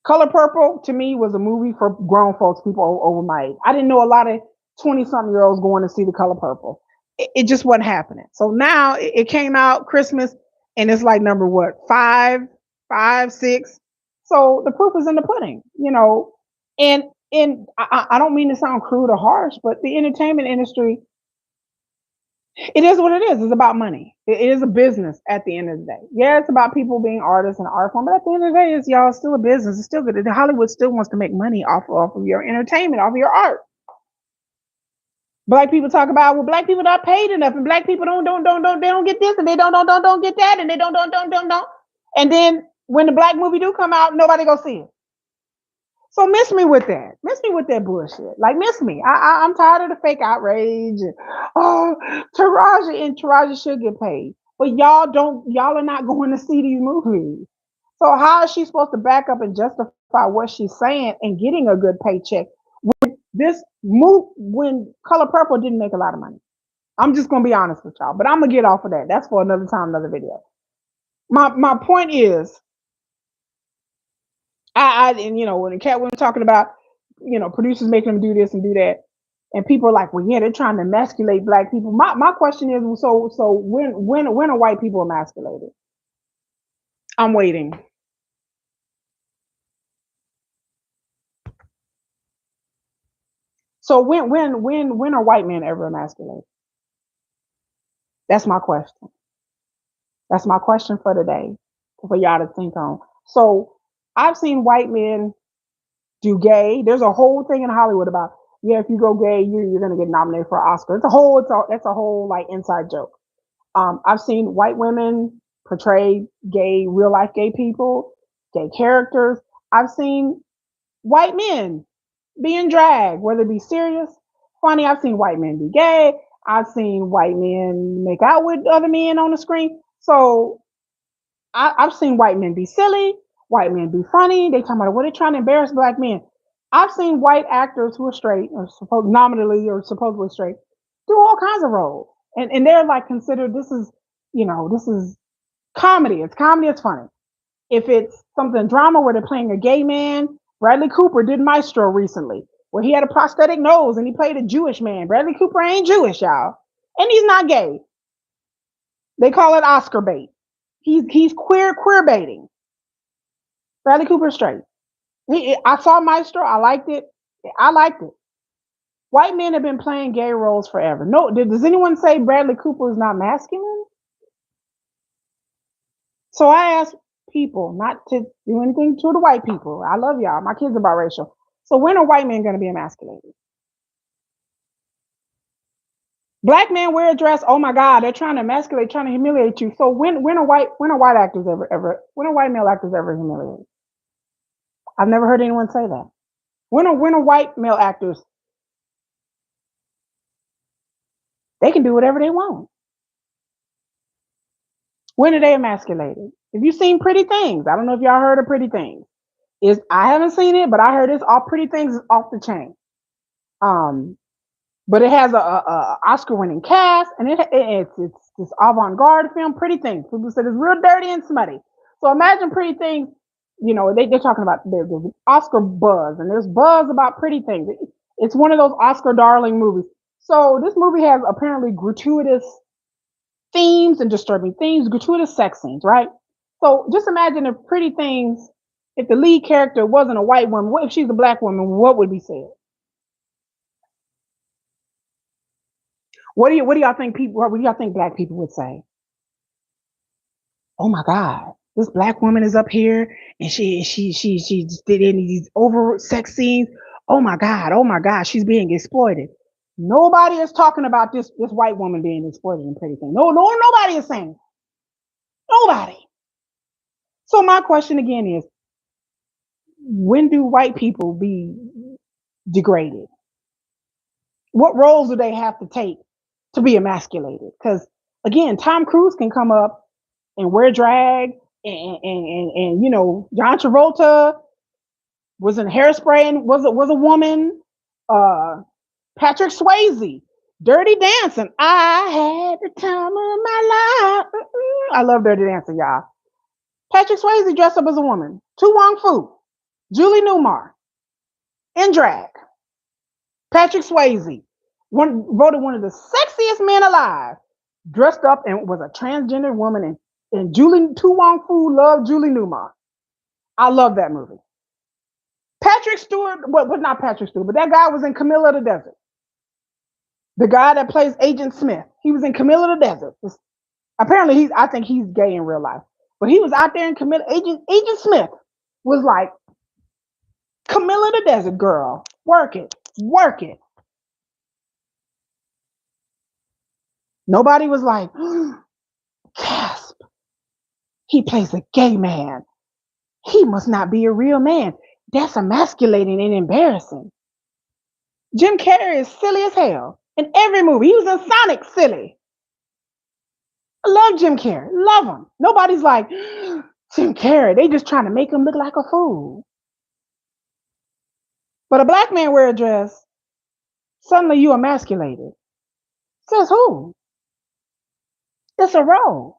Color Purple to me was a movie for grown folks, people over my age. I didn't know a lot of 20-something year olds going to see The Color Purple. It just wasn't happening. So now it came out Christmas, and it's like number what, five, six. So the proof is in the pudding. And I don't mean to sound crude or harsh, but the entertainment industry, it is what it is. It's about money. It is a business at the end of the day. Yeah, it's about people being artists and art form, but at the end of the day, it's y'all still a business. It's still good. Hollywood still wants to make money off of your entertainment, off of your art. Black people talk about, well, black people not paid enough, and black people they don't get this, and they don't get that, and they don't. And then when the black movie do come out, nobody go see it. So miss me with that. Miss me with that bullshit. Like, miss me. I'm tired of the fake outrage. Oh, Taraji should get paid. But y'all are not going to see these movies. So how is she supposed to back up and justify what she's saying and getting a good paycheck when this move, when Color Purple didn't make a lot of money? I'm just gonna be honest with y'all, but I'm gonna get off of that. That's for another time, another video. My point is, and when Katt was talking about, producers making them do this and do that, and people are like, well, yeah, they're trying to emasculate black people. My question is, so when are white people emasculated? I'm waiting. So when are white men ever emasculated? That's my question. That's my question for today, for y'all to think on. So I've seen white men do gay. There's a whole thing in Hollywood about, yeah, if you go gay, you're gonna get nominated for an Oscar. That's a whole like inside joke. I've seen white women portray real life gay people, gay characters. I've seen white men be in drag, whether it be serious, funny. I've seen white men be gay. I've seen white men make out with other men on the screen. So I've seen white men be silly, white men be funny. They talking about what they're trying to embarrass black men. I've seen white actors who are straight, or nominally or supposedly straight, do all kinds of roles, and they're like considered, this is comedy. It's comedy. It's funny. If it's something drama where they're playing a gay man, Bradley Cooper did Maestro recently, where he had a prosthetic nose and he played a Jewish man. Bradley Cooper ain't Jewish, y'all, and he's not gay. They call it Oscar bait. He's queer baiting. Bradley Cooper straight. I saw Maestro. I liked it. White men have been playing gay roles forever. No, does anyone say Bradley Cooper is not masculine? So I ask people not to do anything to the white people. I love y'all. My kids are biracial. So when are white men going to be emasculated? Black men wear a dress. Oh my God, they're trying to emasculate, trying to humiliate you. So when are white actors when are white male actors ever humiliated? I've never heard anyone say that. When are white male actors? They can do whatever they want. When are they emasculated? If you've seen Pretty Things, I don't know if y'all heard of Pretty Things. I haven't seen it, but I heard it's all Pretty Things is off the chain. but it has a Oscar-winning cast, and it's this avant-garde film, Pretty Things. People said it's real dirty and smutty. So imagine Pretty Things. They're talking about there's Oscar buzz, and there's buzz about Pretty Things. It's one of those Oscar darling movies. So this movie has apparently gratuitous themes and disturbing themes, gratuitous sex scenes, right? So just imagine if Pretty Things, if the lead character wasn't a white woman, what if she's a black woman? What would be said? What do y'all think people? What do y'all think black people would say? Oh my God, this black woman is up here and she did any these over sex scenes. Oh my God, she's being exploited. Nobody is talking about this white woman being exploited in Pretty Things. Nobody is saying it. Nobody. So my question again is, when do white people be degraded? What roles do they have to take to be emasculated? Because again, Tom Cruise can come up and wear drag, and John Travolta was in Hairspray and was a woman. Patrick Swayze, Dirty Dancing. I had the time of my life. I love Dirty Dancing, y'all. Patrick Swayze dressed up as a woman. Tu Wong Fu, Julie Newmar in drag. Patrick Swayze, voted one of the sexiest men alive, dressed up and was a transgender woman, and Julie Tu Wong Fu loved Julie Newmar. I love that movie. Patrick Stewart, well, not Patrick Stewart, but that guy was in Camilla the Desert. The guy that plays Agent Smith, he was in Camilla the Desert. Apparently, I think he's gay in real life, but he was out there in Camilla. Agent Smith was like, Camilla the Desert girl, work it, work it. Nobody was like, gasp, he plays a gay man. He must not be a real man. That's emasculating and embarrassing. Jim Carrey is silly as hell in every movie. He was in Sonic, silly. I love Jim Carrey, love him. Nobody's like, Jim Carrey, they just trying to make him look like a fool. But a black man wear a dress, suddenly you emasculated. Says who? It's a role.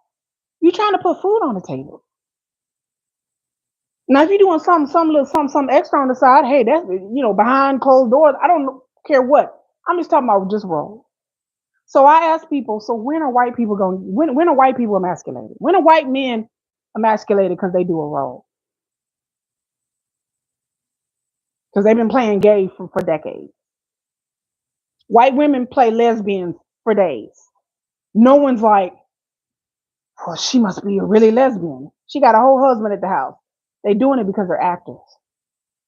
You trying to put food on the table. Now, if you're doing something extra on the side, hey, that's behind closed doors. I don't care what. I'm just talking about just role. So I ask people, so when are white people going? When are white people emasculated? When are white men emasculated because they do a role? Because they've been playing gay for decades. White women play lesbians for days. No one's like, well, she must be a really lesbian. She got a whole husband at the house. They're doing it because they're actors.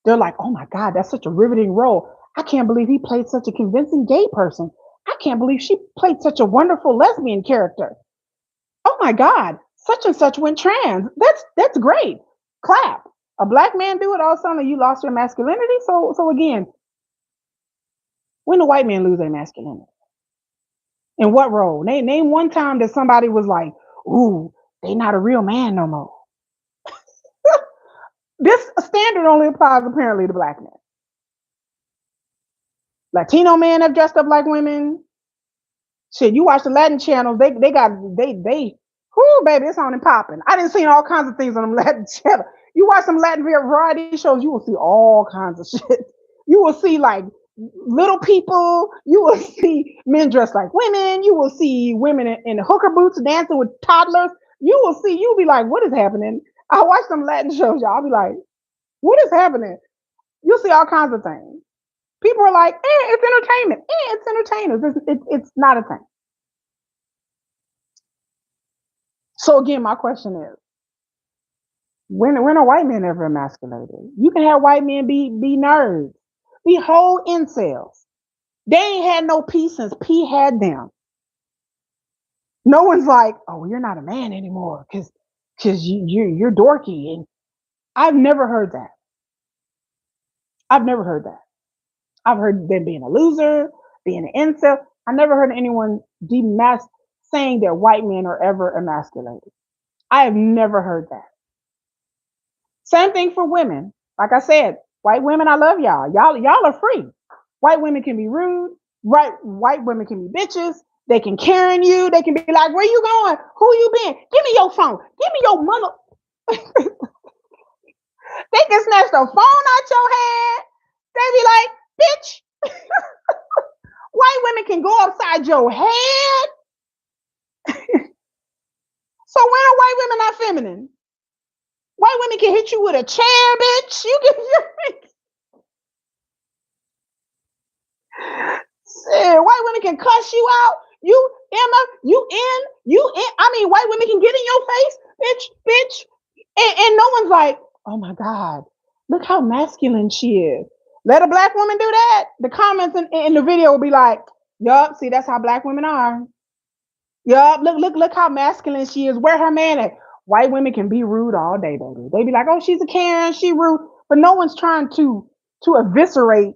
They're like, oh my God, that's such a riveting role. I can't believe he played such a convincing gay person. I can't believe she played such a wonderful lesbian character. Oh my God, such and such went trans. That's great. Clap. A black man do it, all of a sudden you lost your masculinity. So again, when do white men lose their masculinity? In what role? Name one time that somebody was like, ooh, they not a real man no more. This standard only applies apparently to black men. Latino men have dressed up like women. Shit, you watch the Latin channels, they whoo, baby, it's on and popping. I didn't see all kinds of things on them Latin channels. You watch some Latin variety shows, you will see all kinds of shit. You will see like little people. You will see men dressed like women. You will see women in hooker boots dancing with toddlers. You'll be like, what is happening? I watch some Latin shows, y'all. I'll be like, what is happening? You'll see all kinds of things. People are like, it's entertainment. It's entertainment. It's not a thing. So again, my question is, when are white men ever emasculated? You can have white men be nerds, be whole incels. They ain't had no peace since P had them. No one's like, oh, you're not a man anymore because you're dorky. And I've never heard that. I've heard them being a loser, being an incel. I never heard anyone saying that white men are ever emasculated. I have never heard that. Same thing for women. Like I said, white women, I love y'all. Y'all are free. White women can be rude. Right? White women can be bitches. They can Karen you. They can be like, "Where you going? Who you been? Give me your phone. Give me your mother." They can snatch the phone out your hand. They be like, "Bitch." White women can go upside your head. So when are white women not feminine? White women can hit you with a chair, bitch. You can. Shit, white women can cuss you out. You, Emma, you in. I mean, white women can get in your face, bitch. And no one's like, oh my God, look how masculine she is. Let a black woman do that. The comments in the video will be like, yup, see, that's how black women are. Yup, look how masculine she is. Where her man at? White women can be rude all day, baby. They be like, oh, she's a Karen, she rude. But no one's trying to eviscerate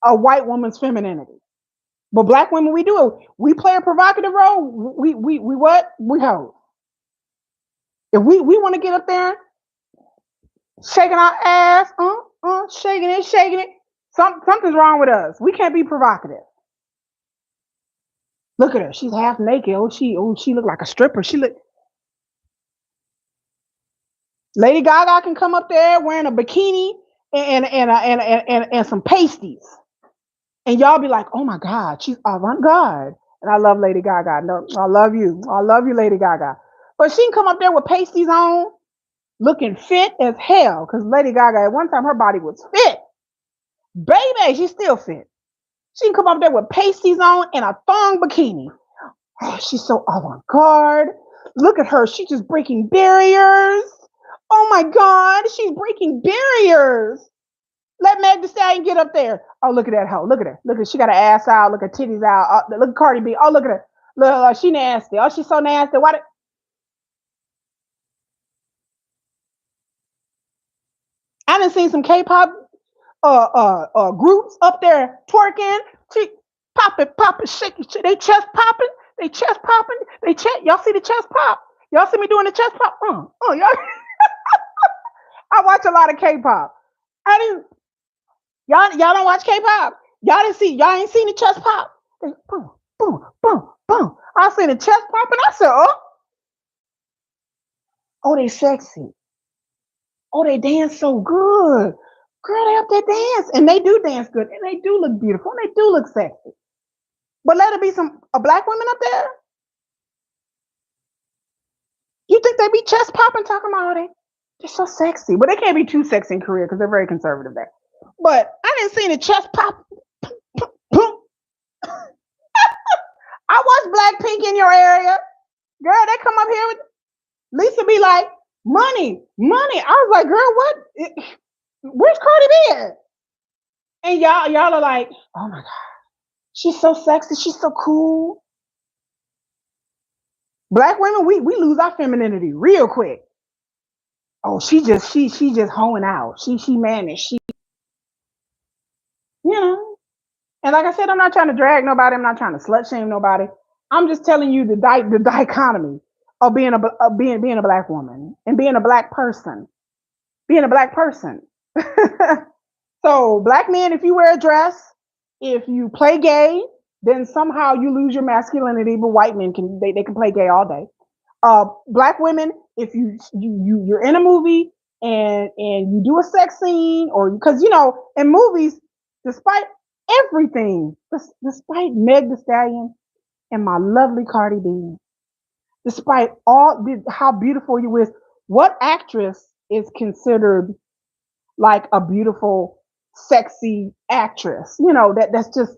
a white woman's femininity. But black women, we do it. We play a provocative role. We what? We hold. If we want to get up there, shaking our ass, shaking it. Something's wrong with us. We can't be provocative. Look at her. She's half naked. She look like a stripper. She look. Lady Gaga can come up there wearing a bikini and some pasties, and y'all be like, oh my God, she's avant-garde. And I love Lady Gaga. No, I love you, Lady Gaga. But she can come up there with pasties on, looking fit as hell. Because Lady Gaga, at one time, her body was fit. Baby, she's still fit. She can come up there with pasties on and a thong bikini. Oh, she's so avant-garde. Look at her. She's just breaking barriers. Oh my God, she's breaking barriers. Let Meg Thee Stallion get up there. Oh, look at that hoe. Look at her. Look at, she got her ass out. Look at titties out. Look at Cardi B. Oh, look at her. Look, she nasty. Oh, she's so nasty. Why did I done seen some K-pop groups up there twerking, popping, shaking, they chest popping, they chest. Y'all see the chest pop? Y'all see me doing the chest pop? Y'all. I watch a lot of K-pop. I didn't. Y'all don't watch K-pop. Y'all ain't seen the chest pop. They, boom, boom, boom, boom. I seen the chest pop and I said, oh, they sexy. Oh, they dance so good. Girl, they up there dance. And they do dance good. And they do look beautiful. And they do look sexy. But let it be a black woman up there. You think they be chest popping talking about they're so sexy. But they can't be too sexy in Korea because they're very conservative there. But I didn't see the chest pop. I watched Blackpink in your area. Girl, they come up here with Lisa be like, money. I was like, girl, what? Where's Cardi B at? And y'all are like, oh my God, she's so sexy, she's so cool. Black women, we lose our femininity real quick. Oh, she just hoeing out. She managed. You know. And like I said, I'm not trying to drag nobody. I'm not trying to slut shame nobody. I'm just telling you the dichotomy of being a black woman and being a black person. Being a black person. So black men, if you wear a dress, if you play gay, then somehow you lose your masculinity. But white men they can play gay all day. Black women, if you're in a movie and you do a sex scene, or because in movies, despite everything, despite Meg Thee Stallion and my lovely Cardi B, despite how beautiful you is, what actress is considered like a beautiful, sexy actress? That's just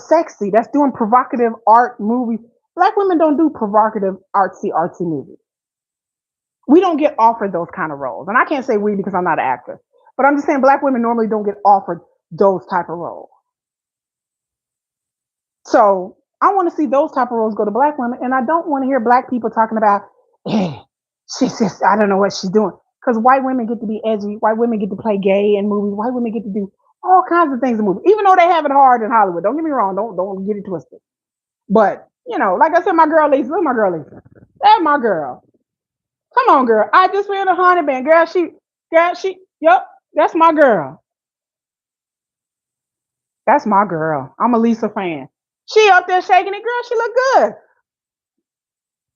sexy. That's doing provocative art movies. Black women don't do provocative artsy movies. We don't get offered those kind of roles. And I can't say we because I'm not an actor. But I'm just saying black women normally don't get offered those type of roles. So I want to see those type of roles go to black women. And I don't want to hear black people talking about, she's just, I don't know what she's doing. Because white women get to be edgy. White women get to play gay in movies. White women get to do all kinds of things in movies. Even though they have it hard in Hollywood. Don't get me wrong. Don't get it twisted. But, like I said, my girl Lisa. Look, my girl Lisa. That's my girl. Come on, girl. I just wear the honey band. Girl, yep, that's my girl. That's my girl. I'm a Lisa fan. She up there shaking it, girl. She look good.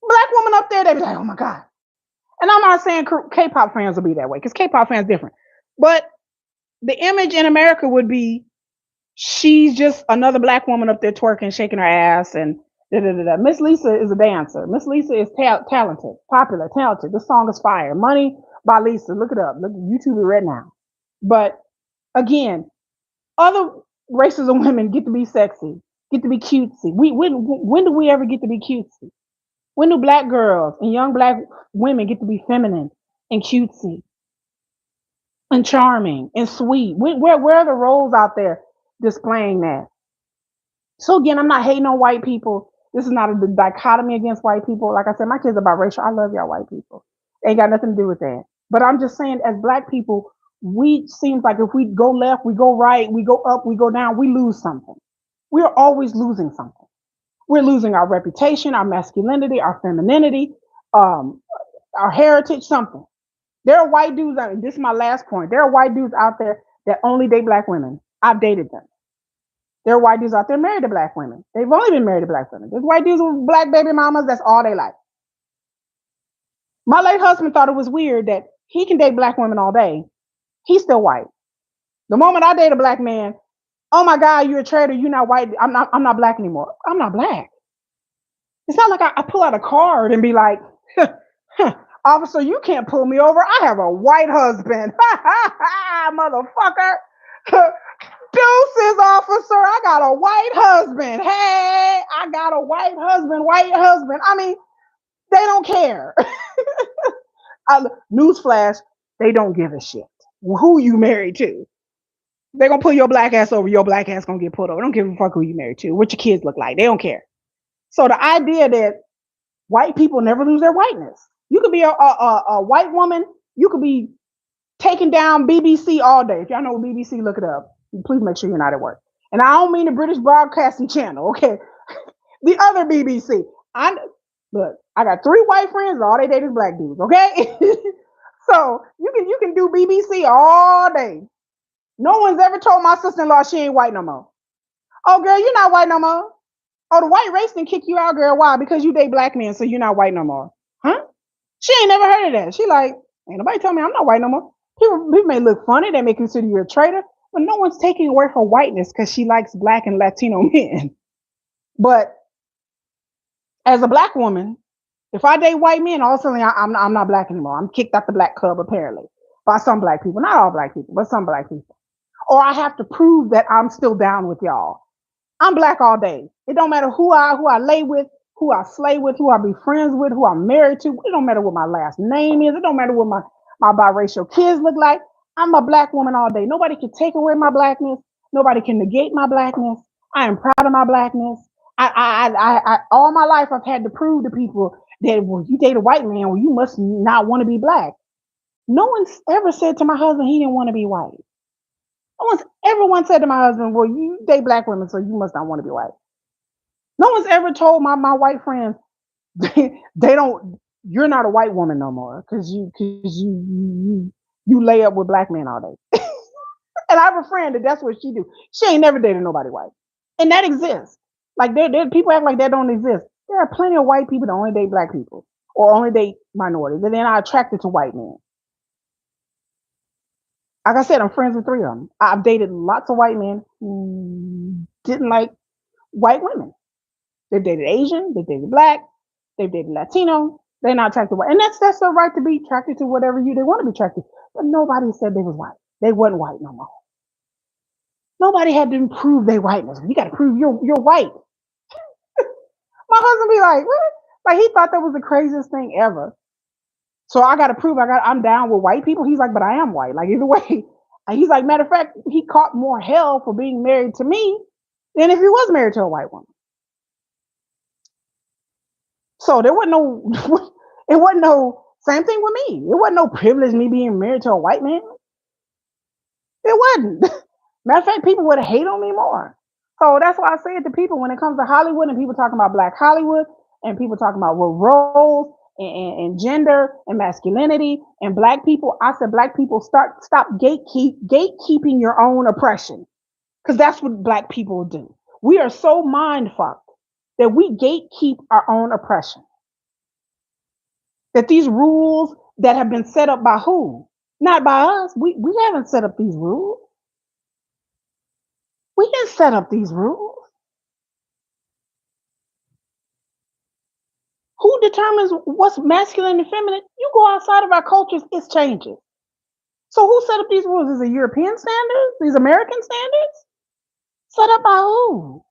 Black woman up there, they be like, oh my god. And I'm not saying K-pop fans will be that way because K-pop fans different. But the image in America would be she's just another black woman up there twerking, shaking her ass, and da da da da. Miss Lisa is a dancer. Miss Lisa is talented, popular, talented. This song is fire. Money by Lisa. Look it up. Look YouTube it right now. But again, other races of women get to be sexy, get to be cutesy. When do we ever get to be cutesy? When do black girls and young black women get to be feminine and cutesy and charming and sweet? Where are the roles out there displaying that? So again, I'm not hating on white people. This is not a dichotomy against white people. Like I said, my kids are biracial. I love y'all white people. Ain't got nothing to do with that. But I'm just saying, as black people, we seems like if we go left, we go right, we go up, we go down, we lose something. We're always losing something. We're losing our reputation, our masculinity, our femininity, um, our heritage, something. There are white dudes, and this is my last point. There are white dudes out there that only date black women. I've dated them. There are white dudes out there married to black women. They've only been married to black women. There's white dudes with black baby mamas. That's all they like. My late husband thought it was weird that he can date black women all day. He's still white. The moment I date a black man, oh my God, you're a traitor. You're not white. I'm not black anymore. I'm not black. It's not like I pull out a card and be like, officer, you can't pull me over. I have a white husband. Motherfucker. Deuces, officer. I got a white husband. Hey, I got a white husband. White husband. I mean, they don't care. Newsflash, they don't give a shit who you married to. They're gonna pull your black ass over. Your black ass gonna get pulled over. They don't give a fuck who you married to, what your kids look like. They don't care. So the idea that white people never lose their whiteness. You could be a white woman. You could be taking down BBC all day. If y'all know what BBC, look it up. Please make sure you're not at work. And I don't mean the British Broadcasting Channel, okay? The other BBC. Look, I got 3 white friends, all they date is black dudes, okay? So you can do BBC all day. No one's ever told my sister-in-law she ain't white no more. Oh, girl, you're not white no more. Oh, the white race didn't kick you out, girl. Why? Because you date black men, so you're not white no more. Huh? She ain't never heard of that. She like, ain't nobody tell me I'm not white no more. People may look funny. They may consider you a traitor, but no one's taking away her whiteness because she likes black and Latino men. But as a black woman, if I date white men, all of a sudden I'm not black anymore. I'm kicked out the black club apparently by some black people. Not all black people, but some black people. Or I have to prove that I'm still down with y'all. I'm black all day. It don't matter who I lay with, who I slay with, who I be friends with, who I'm married to. It don't matter what my last name is. It don't matter what my biracial kids look like. I'm a black woman all day. Nobody can take away my blackness. Nobody can negate my blackness. I am proud of my blackness. I all my life I've had to prove to people that when you date a white man, well, you must not want to be black. No one's ever said to my husband he didn't want to be white. No one's ever once said to my husband, well, you date black women, so you must not want to be white. No one's ever told my white friends they don't. You're not a white woman no more because you lay up with black men all day. And I have a friend that's what she do. She ain't never dated nobody white, and that exists. Like there people act like that don't exist. There are plenty of white people that only date black people or only date minorities, and they're not attracted to white men. Like I said, I'm friends with 3 of them. I've dated lots of white men who didn't like white women. They've dated Asian, they've dated black, they've dated Latino. They're not attracted to white. And that's their right to be attracted to whatever they want to be attracted to. But nobody said they was white. They wasn't white no more. Nobody had to prove their whiteness. You got to prove you're white. My husband be like, what? Like he thought that was the craziest thing ever. So I got to prove I'm down with white people. He's like, but I am white. Like either way. And he's like, matter of fact, he caught more hell for being married to me than if he was married to a white woman. So there wasn't no, it wasn't no, same thing with me. It wasn't no privilege me being married to a white man. It wasn't. Matter of fact, people would hate on me more. So that's why I say it to people when it comes to Hollywood and people talking about Black Hollywood and people talking about roles and gender and masculinity and black people. I said, black people stop gatekeeping your own oppression. Because that's what black people do. We are so mind fucked that we gatekeep our own oppression. That these rules that have been set up by who? Not by us. We haven't set up these rules. We didn't set up these rules. Who determines what's masculine and feminine? You go outside of our cultures, it's changing. So who set up these rules? Is it European standards? These American standards? Set up by who?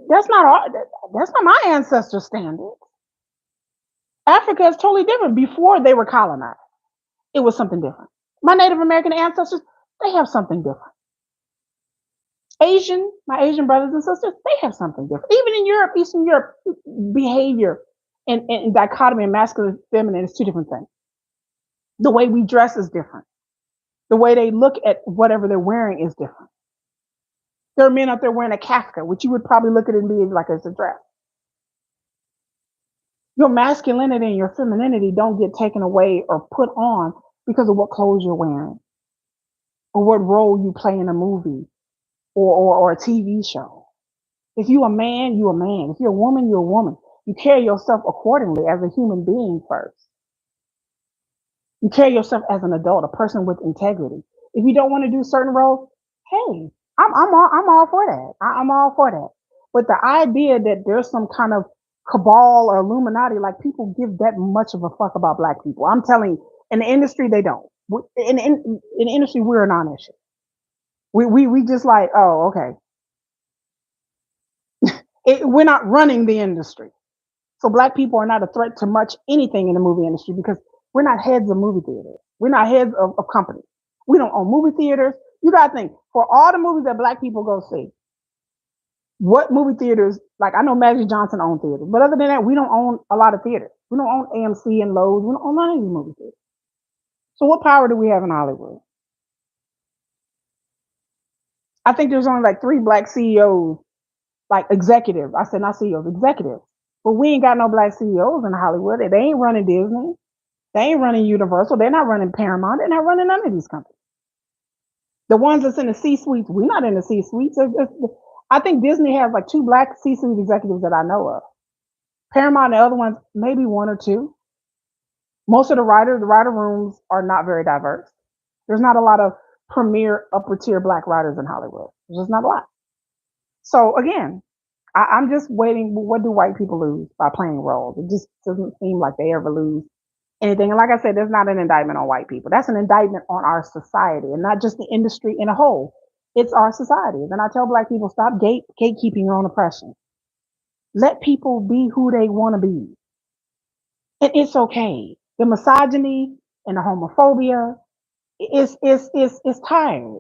That's not that's not my ancestors' standards. Africa is totally different. Before they were colonized, it was something different. My Native American ancestors, they have something different. My Asian brothers and sisters, they have something different. Even in Europe, Eastern Europe, behavior and dichotomy of masculine and feminine is two different things. The way we dress is different. The way they look at whatever they're wearing is different. There are men out there wearing a kafka, which you would probably look at it and be like it's a dress. Your masculinity and your femininity don't get taken away or put on because of what clothes you're wearing or what role you play in a movie or a TV show. If you're a man, you're a man. If you're a woman, you're a woman. You carry yourself accordingly as a human being first. You carry yourself as an adult, a person with integrity. If you don't want to do certain roles, hey, I'm all for that. I'm all for that. But the idea that there's some kind of cabal or Illuminati, like people give that much of a fuck about black people. I'm telling you, in the industry, they don't. In the industry, we're a non-issue. We just like, oh, okay. We're not running the industry. So black people are not a threat to much anything in the movie industry because we're not heads of movie theaters. We're not heads of companies. We don't own movie theaters. You got to think, for all the movies that black people go see, what movie theaters, like I know Magic Johnson owns theaters, but other than that, we don't own a lot of theaters. We don't own AMC and Lowe's. We don't own none of these movie theaters. So what power do we have in Hollywood? I think there's only like 3 black CEOs, like executives. I said not CEOs, executives. But we ain't got no black CEOs in Hollywood. They ain't running Disney. They ain't running Universal. They're not running Paramount. They're not running none of these companies. The ones that's in the C-suites, we're not in the C-suites. I think Disney has like 2 black C-suite executives that I know of. Paramount and the other ones, maybe 1 or 2. Most of the writer rooms are not very diverse. There's not a lot of premier upper tier black writers in Hollywood. There's just not a lot. So again, I'm just waiting. What do white people lose by playing roles? It just doesn't seem like they ever lose anything. And like I said, there's not an indictment on white people. That's an indictment on our society and not just the industry in a whole. It's our society. And I tell black people, stop gatekeeping your own oppression. Let people be who they want to be. And it's okay. The misogyny and the homophobia is tired.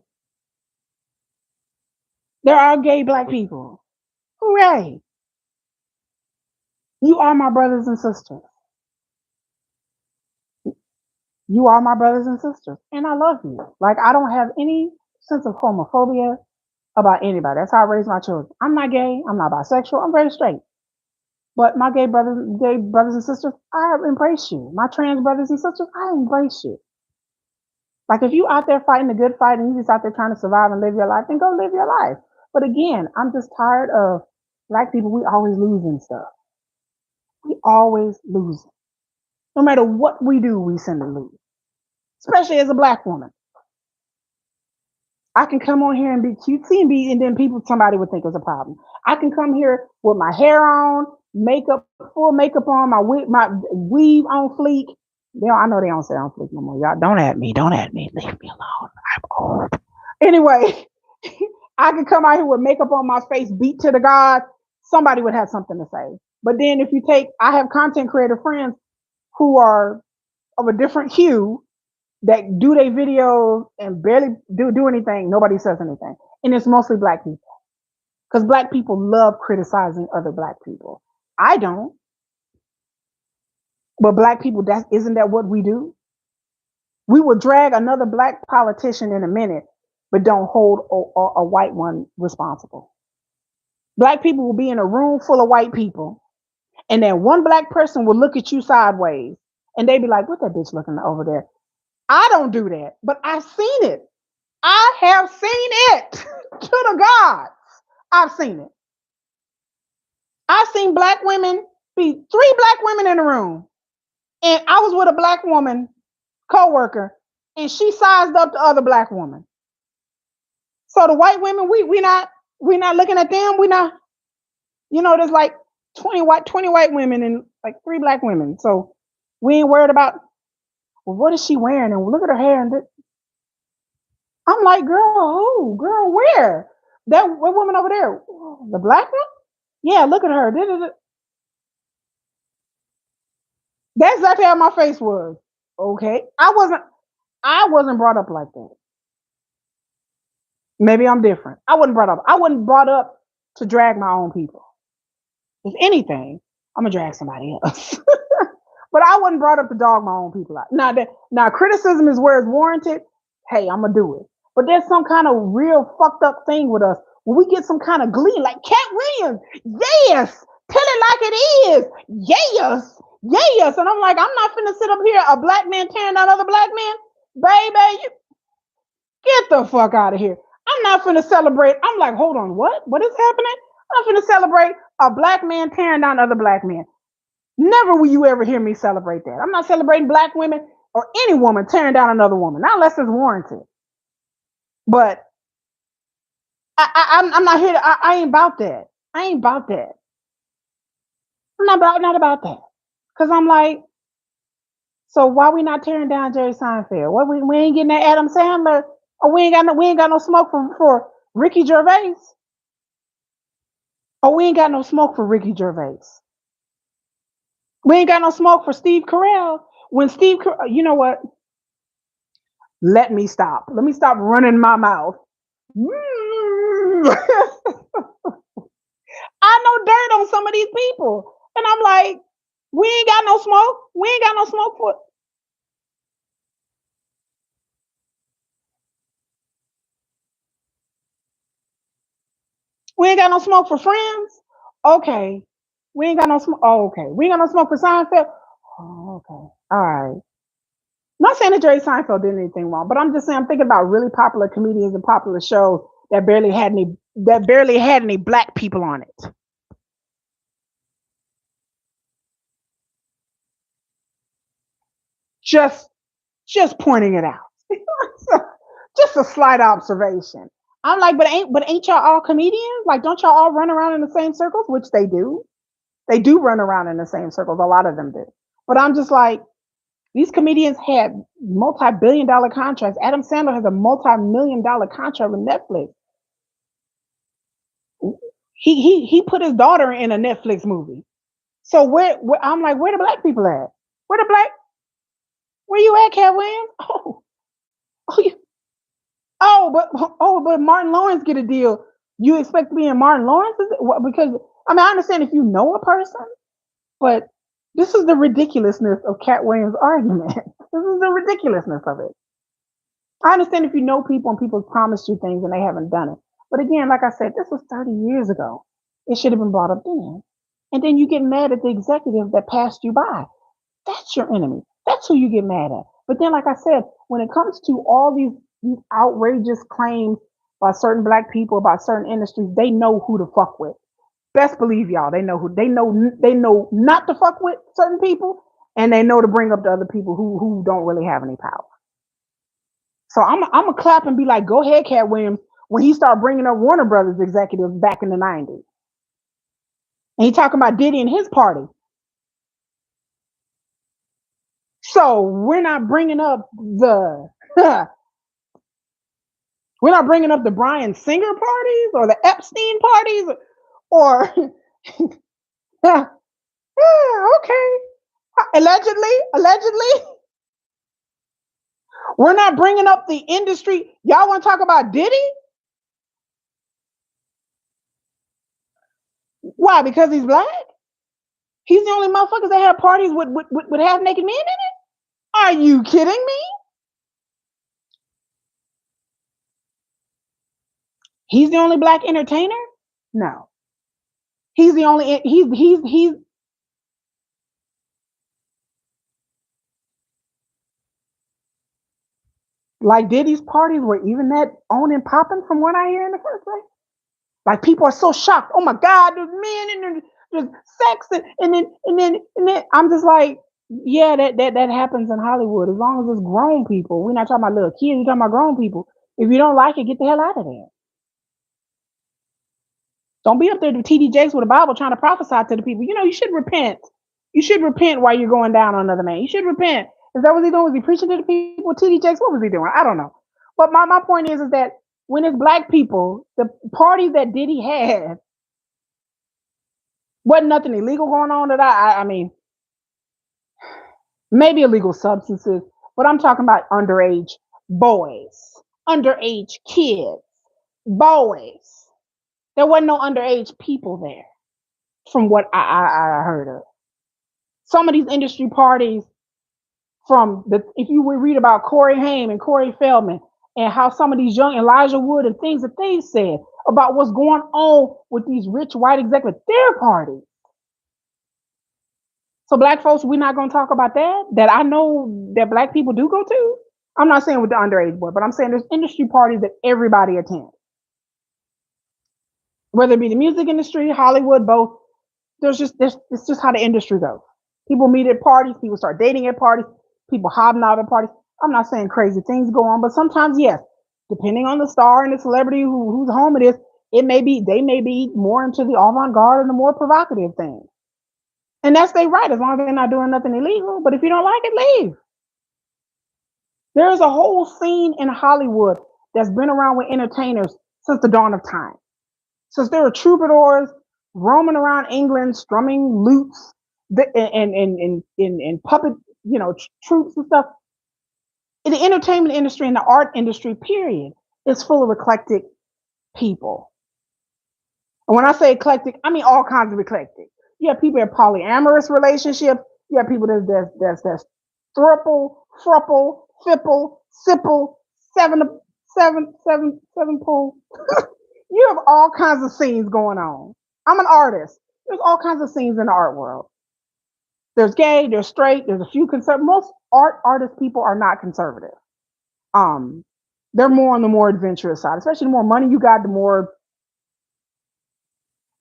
There are gay black people. Hooray. You are my brothers and sisters. You are my brothers and sisters. And I love you. Like, I don't have any sense of homophobia about anybody. That's how I raise my children. I'm not gay. I'm not bisexual. I'm very straight. But my gay brothers and sisters, I embrace you. My trans brothers and sisters, I embrace you. Like, if you out there fighting a good fight and you just out there trying to survive and live your life, then go live your life. But again, I'm just tired of black people. We always losing stuff. We always lose. No matter what we do, we send to lose. Especially as a black woman. I can come on here and be cutesy and then somebody would think it's a problem. I can come here with my hair on, full makeup on, my weave on fleek. I know they don't say on fleek no more. Y'all don't at me. Leave me alone. I'm old. Anyway, I can come out here with makeup on my face, beat to the God. Somebody would have something to say. But then I have content creator friends who are of a different hue that do their videos and barely do anything. Nobody says anything. And it's mostly black people. Because black people love criticizing other black people. I don't. But black people, isn't that what we do? We will drag another black politician in a minute, but don't hold a white one responsible. Black people will be in a room full of white people, and then one black person will look at you sideways, and they be like, "What that bitch looking over there?" I don't do that, but I've seen it. I have seen it to the gods. I've seen it. I've seen black women be three black women in a room, and I was with a black woman co-worker, and she sized up the other black woman. So the white women, we not looking at them. We not, there's like 20 white women and like three black women. So we ain't worried about, well, what is she wearing? And look at her hair. And I'm like, girl, where? That what woman over there? The black one? Yeah, look at her. That's exactly how my face was. Okay. I wasn't brought up like that. Maybe I'm different. I wasn't brought up to drag my own people. If anything, I'm gonna drag somebody else. But I wasn't brought up to dog my own people out. Now criticism is where it's warranted. Hey, I'm gonna do it. But there's some kind of real fucked up thing with us when we get some kind of glee, like Katt Williams. Yes, tell it like it is. Yes. And I'm like, I'm not finna sit up here, a black man tearing down other black men. Baby, you get the fuck out of here. I'm not finna celebrate. I'm like, hold on, what? What is happening? I'm not finna celebrate a black man tearing down other black men. Never will you ever hear me celebrate that. I'm not celebrating black women or any woman tearing down another woman, not unless it's warranted. But I'm not here to. I ain't about that. I ain't about that. I'm not about that. Cause I'm like, so why we not tearing down Jerry Seinfeld? What we ain't getting that Adam Sandler, or we ain't got no smoke for Ricky Gervais, or we ain't got no smoke for Ricky Gervais. We ain't got no smoke for Steve Carell. When you know what? Let me stop. Let me stop running my mouth. I know dirt on some of these people. And I'm like, we ain't got no smoke. We ain't got no smoke for. We ain't got no smoke for Friends. Okay. We ain't got no smoke. Oh, okay. We ain't got no smoke for Seinfeld. Oh, okay. All right. Not saying that Jerry Seinfeld did anything wrong, but I'm just saying I'm thinking about really popular comedians and popular shows that barely had any black people on it. Just just pointing it out. Just a slight observation. I'm like, but ain't y'all all comedians? Like, don't y'all all run around in the same circles? Which they do. They do run around in the same circles. A lot of them do. But I'm just like, these comedians had multi-billion-dollar contracts. Adam Sandler has a multi-million-dollar contract with Netflix. He put his daughter in a Netflix movie. So where I'm like, where the black people at? Where the black? Where you at, Katt Williams? Oh, you, but Martin Lawrence get a deal. You expect to be in Martin Lawrence? Because I mean, I understand if you know a person, but this is the ridiculousness of Katt Williams' argument. This is the ridiculousness of it. I understand if you know people and people promised you things and they haven't done it. But again, like I said, this was 30 years ago. It should have been brought up then. And then you get mad at the executive that passed you by. That's your enemy. That's who you get mad at. But then, like I said, when it comes to all these outrageous claims by certain black people about certain industries, they know who to fuck with. Best believe y'all, they know not to fuck with certain people, and they know to bring up the other people who don't really have any power. So I'm gonna clap and be like, go ahead, Katt Williams, when he started bringing up Warner Brothers executives back in the '90s, and he talking about Diddy and his party. So we're not bringing up the Brian Singer parties or the Epstein parties or yeah, okay. Allegedly, we're not bringing up the industry. Y'all want to talk about Diddy? Why? Because he's black? He's the only motherfuckers that have parties with half naked men in it? Are you kidding me? He's the only black entertainer? No. He's the only he's Like Diddy's parties were even that on and popping from what I hear in the first place. Like people are so shocked. Oh my God, there's men and there's sex and then I'm just like, yeah, that happens in Hollywood as long as it's grown people. We're not talking about little kids. We're talking about grown people. If you don't like it, get the hell out of there. Don't be up there to TD Jakes with a Bible trying to prophesy to the people. You should repent. You should repent while you're going down on another man. You should repent. Is that what he doing? Was he preaching to the people? TD Jakes, what was he doing? I don't know. But my point is that when it's black people, the parties that Diddy had wasn't nothing illegal going on that I mean, maybe illegal substances, but I'm talking about underage boys, underage kids, boys. There wasn't no underage people there, from what I heard of. Some of these industry parties, if you would read about Corey Haim and Corey Feldman and how some of these young Elijah Wood and things that they said about what's going on with these rich white executives, their parties. So black folks, we're not going to talk about that I know that black people do go to. I'm not saying with the underage boy, but I'm saying there's industry parties that everybody attends. Whether it be the music industry, Hollywood, both. It's just how the industry goes. People meet at parties, people start dating at parties, people hobnob at parties. I'm not saying crazy things go on, but sometimes, yes, depending on the star and the celebrity whose home it is, they may be more into the avant-garde and the more provocative things. And that's their right, as long as they're not doing nothing illegal. But if you don't like it, leave. There's a whole scene in Hollywood that's been around with entertainers since the dawn of time. Since there were troubadours roaming around England, strumming lutes and puppet, troops and stuff. In the entertainment industry and the art industry, period, is full of eclectic people. And when I say eclectic, I mean all kinds of eclectic. You have people in polyamorous relationships. You have people that's thruple, frupple, fipple, sipple, seven pull. You have all kinds of scenes going on. I'm an artist. There's all kinds of scenes in the art world. There's gay, there's straight, there's a few conservative. Most artist people are not conservative. They're more on the more adventurous side. Especially the more money you got, the more,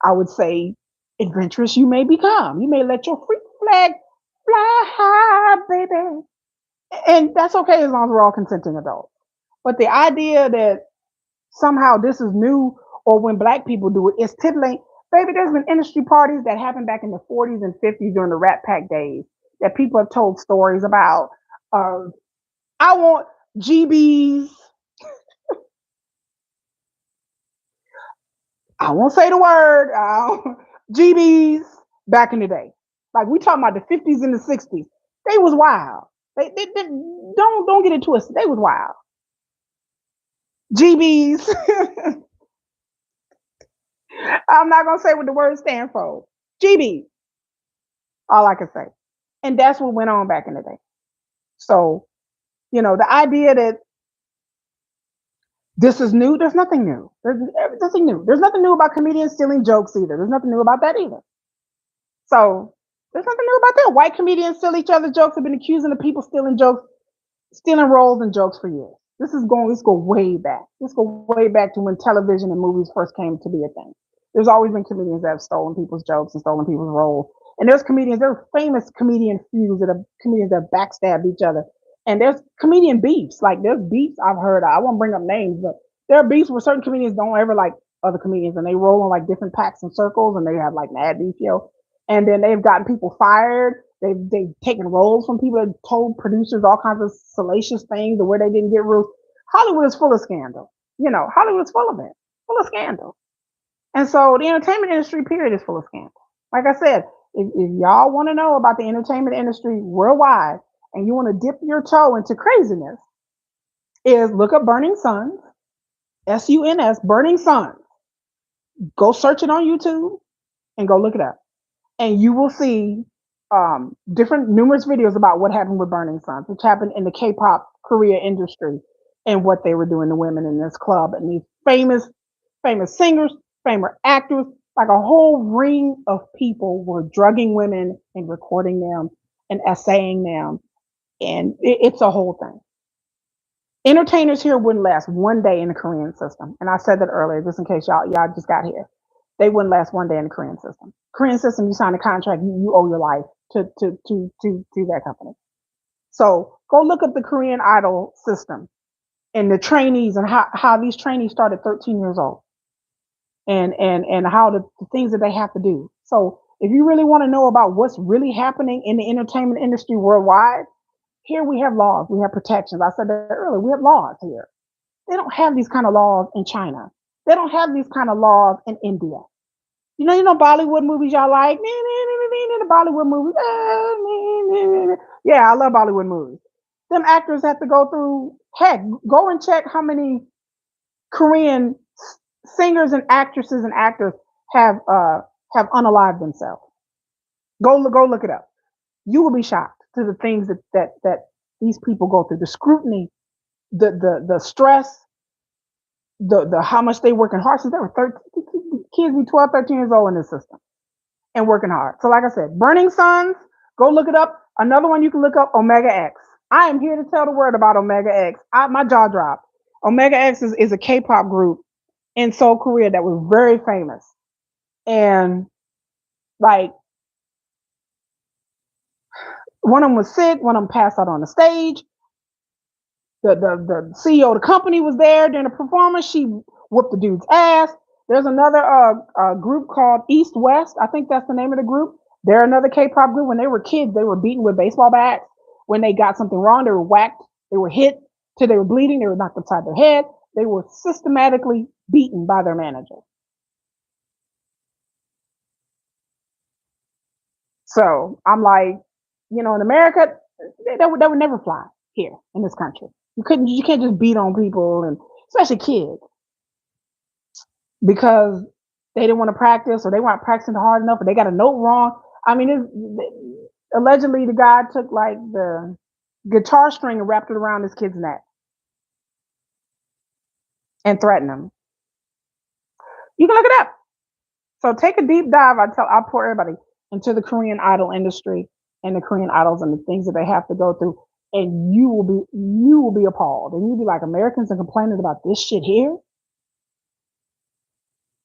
I would say, adventurous you may become. You may let your freak flag fly high, baby. And that's okay as long as we're all consenting adults. But the idea that somehow this is new, or when black people do it, it's titillating. Baby, there's been industry parties that happened back in the 40s and 50s during the Rat Pack days that people have told stories about. I want GBs. I won't say the word. GBs back in the day. Like we talking about the 50s and the 60s. They was wild. They don't get it twisted. They was wild. GBs. I'm not gonna say what the words stand for. GB. All I can say. And that's what went on back in the day. So, the idea that this is new, there's nothing new. There's nothing new. There's nothing new about comedians stealing jokes either. There's nothing new about that either. So there's nothing new about that. White comedians steal each other's jokes, have been accusing the people stealing jokes, stealing roles and jokes for years. Let's go way back. Let's go way back to when television and movies first came to be a thing. There's always been comedians that have stolen people's jokes and stolen people's roles. And there's famous comedian feuds comedians that backstab each other. And there's comedian beefs. Like there's beefs I've heard. I won't bring up names, but there are beefs where certain comedians don't ever like other comedians, and they roll in like different packs and circles, and they have like mad beef, and then they've gotten people fired. They've taken roles from people that told producers all kinds of salacious things or where they didn't get rules. Hollywood is full of scandal. Hollywood is full of it, full of scandal. And so the entertainment industry, period, is full of scandal. Like I said, if y'all want to know about the entertainment industry worldwide and you want to dip your toe into craziness, is look up Burning Suns, SUNS, Burning Suns. Go search it on YouTube and go look it up. And you will see numerous videos about what happened with Burning Suns, which happened in the K-pop Korea industry and what they were doing to women in this club. And these famous singers, famous actors, like a whole ring of people were drugging women and recording them and essaying them. And it's a whole thing. Entertainers here wouldn't last one day in the Korean system. And I said that earlier, just in case y'all just got here. They wouldn't last one day in the Korean system. Korean system, you sign a contract, you owe your life to that company. So go look up the Korean Idol system and the trainees and how these trainees start at 13 years old and how the things that they have to do. So if you really want to know about what's really happening in the entertainment industry worldwide, here we have laws, we have protections. I said that earlier, we have laws here. They don't have these kind of laws in China. They don't have these kind of laws in India. You know Bollywood movies y'all like? The Bollywood movies. Yeah, I love Bollywood movies. Them actors have to go through, heck, go and check how many Korean singers and actresses and actors have unalived themselves. Go look it up. You will be shocked to the things that these people go through, the scrutiny, the stress, the how much they working hard. Since they were 13, kids be 12, 13 years old in this system and working hard. So like I said, Burning Suns, go look it up. Another one you can look up, Omega X. I am here to tell the word about Omega X. My jaw dropped. Omega X is a K-pop group in Seoul, Korea that was very famous. And like one of them was sick, one of them passed out on the stage. The CEO of the company was there during the performance. She whooped the dude's ass. There's another group called East West. I think that's the name of the group. They're another K-pop group. When they were kids, they were beaten with baseball bats. When they got something wrong, they were whacked. They were hit till they were bleeding. They were knocked upside their head. They were systematically beaten by their manager. So I'm like, in America, that would never fly here in this country. You can't just beat on people, and especially kids, because they didn't want to practice or they weren't practicing hard enough or they got a note wrong. I mean, allegedly the guy took like the guitar string and wrapped it around his kid's neck and threatened him. You can look it up. So take a deep dive. I pour everybody into the Korean Idol industry and the Korean idols and the things that they have to go through, and you will be appalled, and you'll be like, Americans are complaining about this shit here.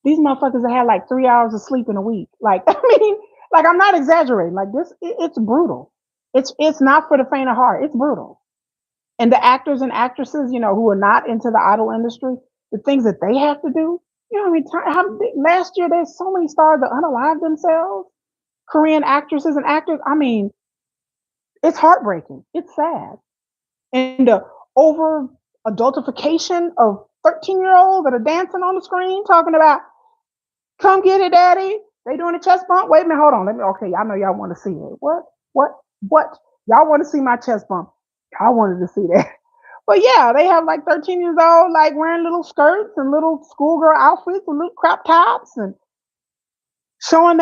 These motherfuckers have had like 3 hours of sleep in a week. Like, I mean, like I'm not exaggerating. Like this, it's brutal. It's not for the faint of heart. It's brutal. And the actors and actresses, who are not into the idol industry, the things that they have to do. I mean, last year there's so many stars that unalived themselves. Korean actresses and actors. I mean, it's heartbreaking. It's sad. And the over adultification of 13-year-olds that are dancing on the screen talking about, come get it, daddy. They doing a chest bump. Wait a minute, hold on. Okay, I know y'all want to see it. What? Y'all want to see my chest bump. I wanted to see that. But yeah, they have like 13 years old, like wearing little skirts and little schoolgirl outfits and little crop tops and showing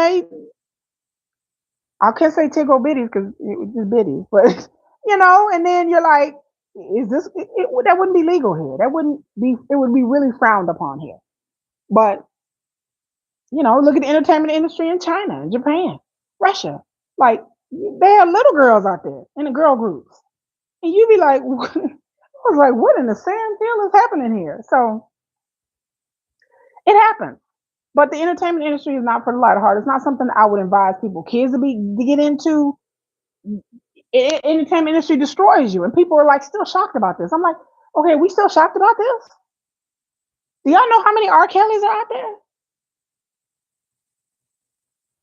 I can't say tickle bitties because it's just bitties, but and then you're like, is this, that wouldn't be legal here. It would be really frowned upon here. But, look at the entertainment industry in China and Japan, Russia. Like, they have little girls out there in the girl groups. And you'd be like, I was like, what in the sand hill is happening here? So it happens. But the entertainment industry is not for the light of heart. It's not something I would advise kids to get into. Entertainment industry destroys you. And people are like still shocked about this. I'm like, okay, we still shocked about this? Do y'all know how many R. Kellys are out there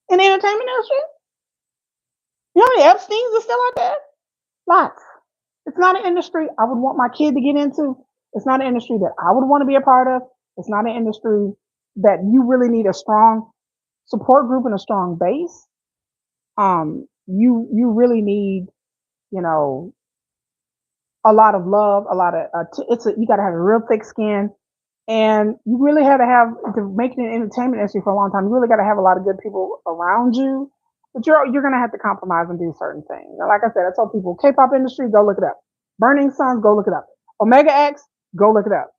in the entertainment industry? You know how many Epsteins are still out there? Lots. It's not an industry I would want my kid to get into. It's not an industry that I would want to be a part of. It's not an industry that you really need a strong support group and a strong base. You really need, a lot of love, a lot of you got to have a real thick skin, and you really have to make it an entertainment industry for a long time. You really got to have a lot of good people around you, but you're gonna have to compromise and do certain things. Now, like I said, I told people, K-pop industry, go look it up. Burning Suns, go look it up. Omega X, go look it up.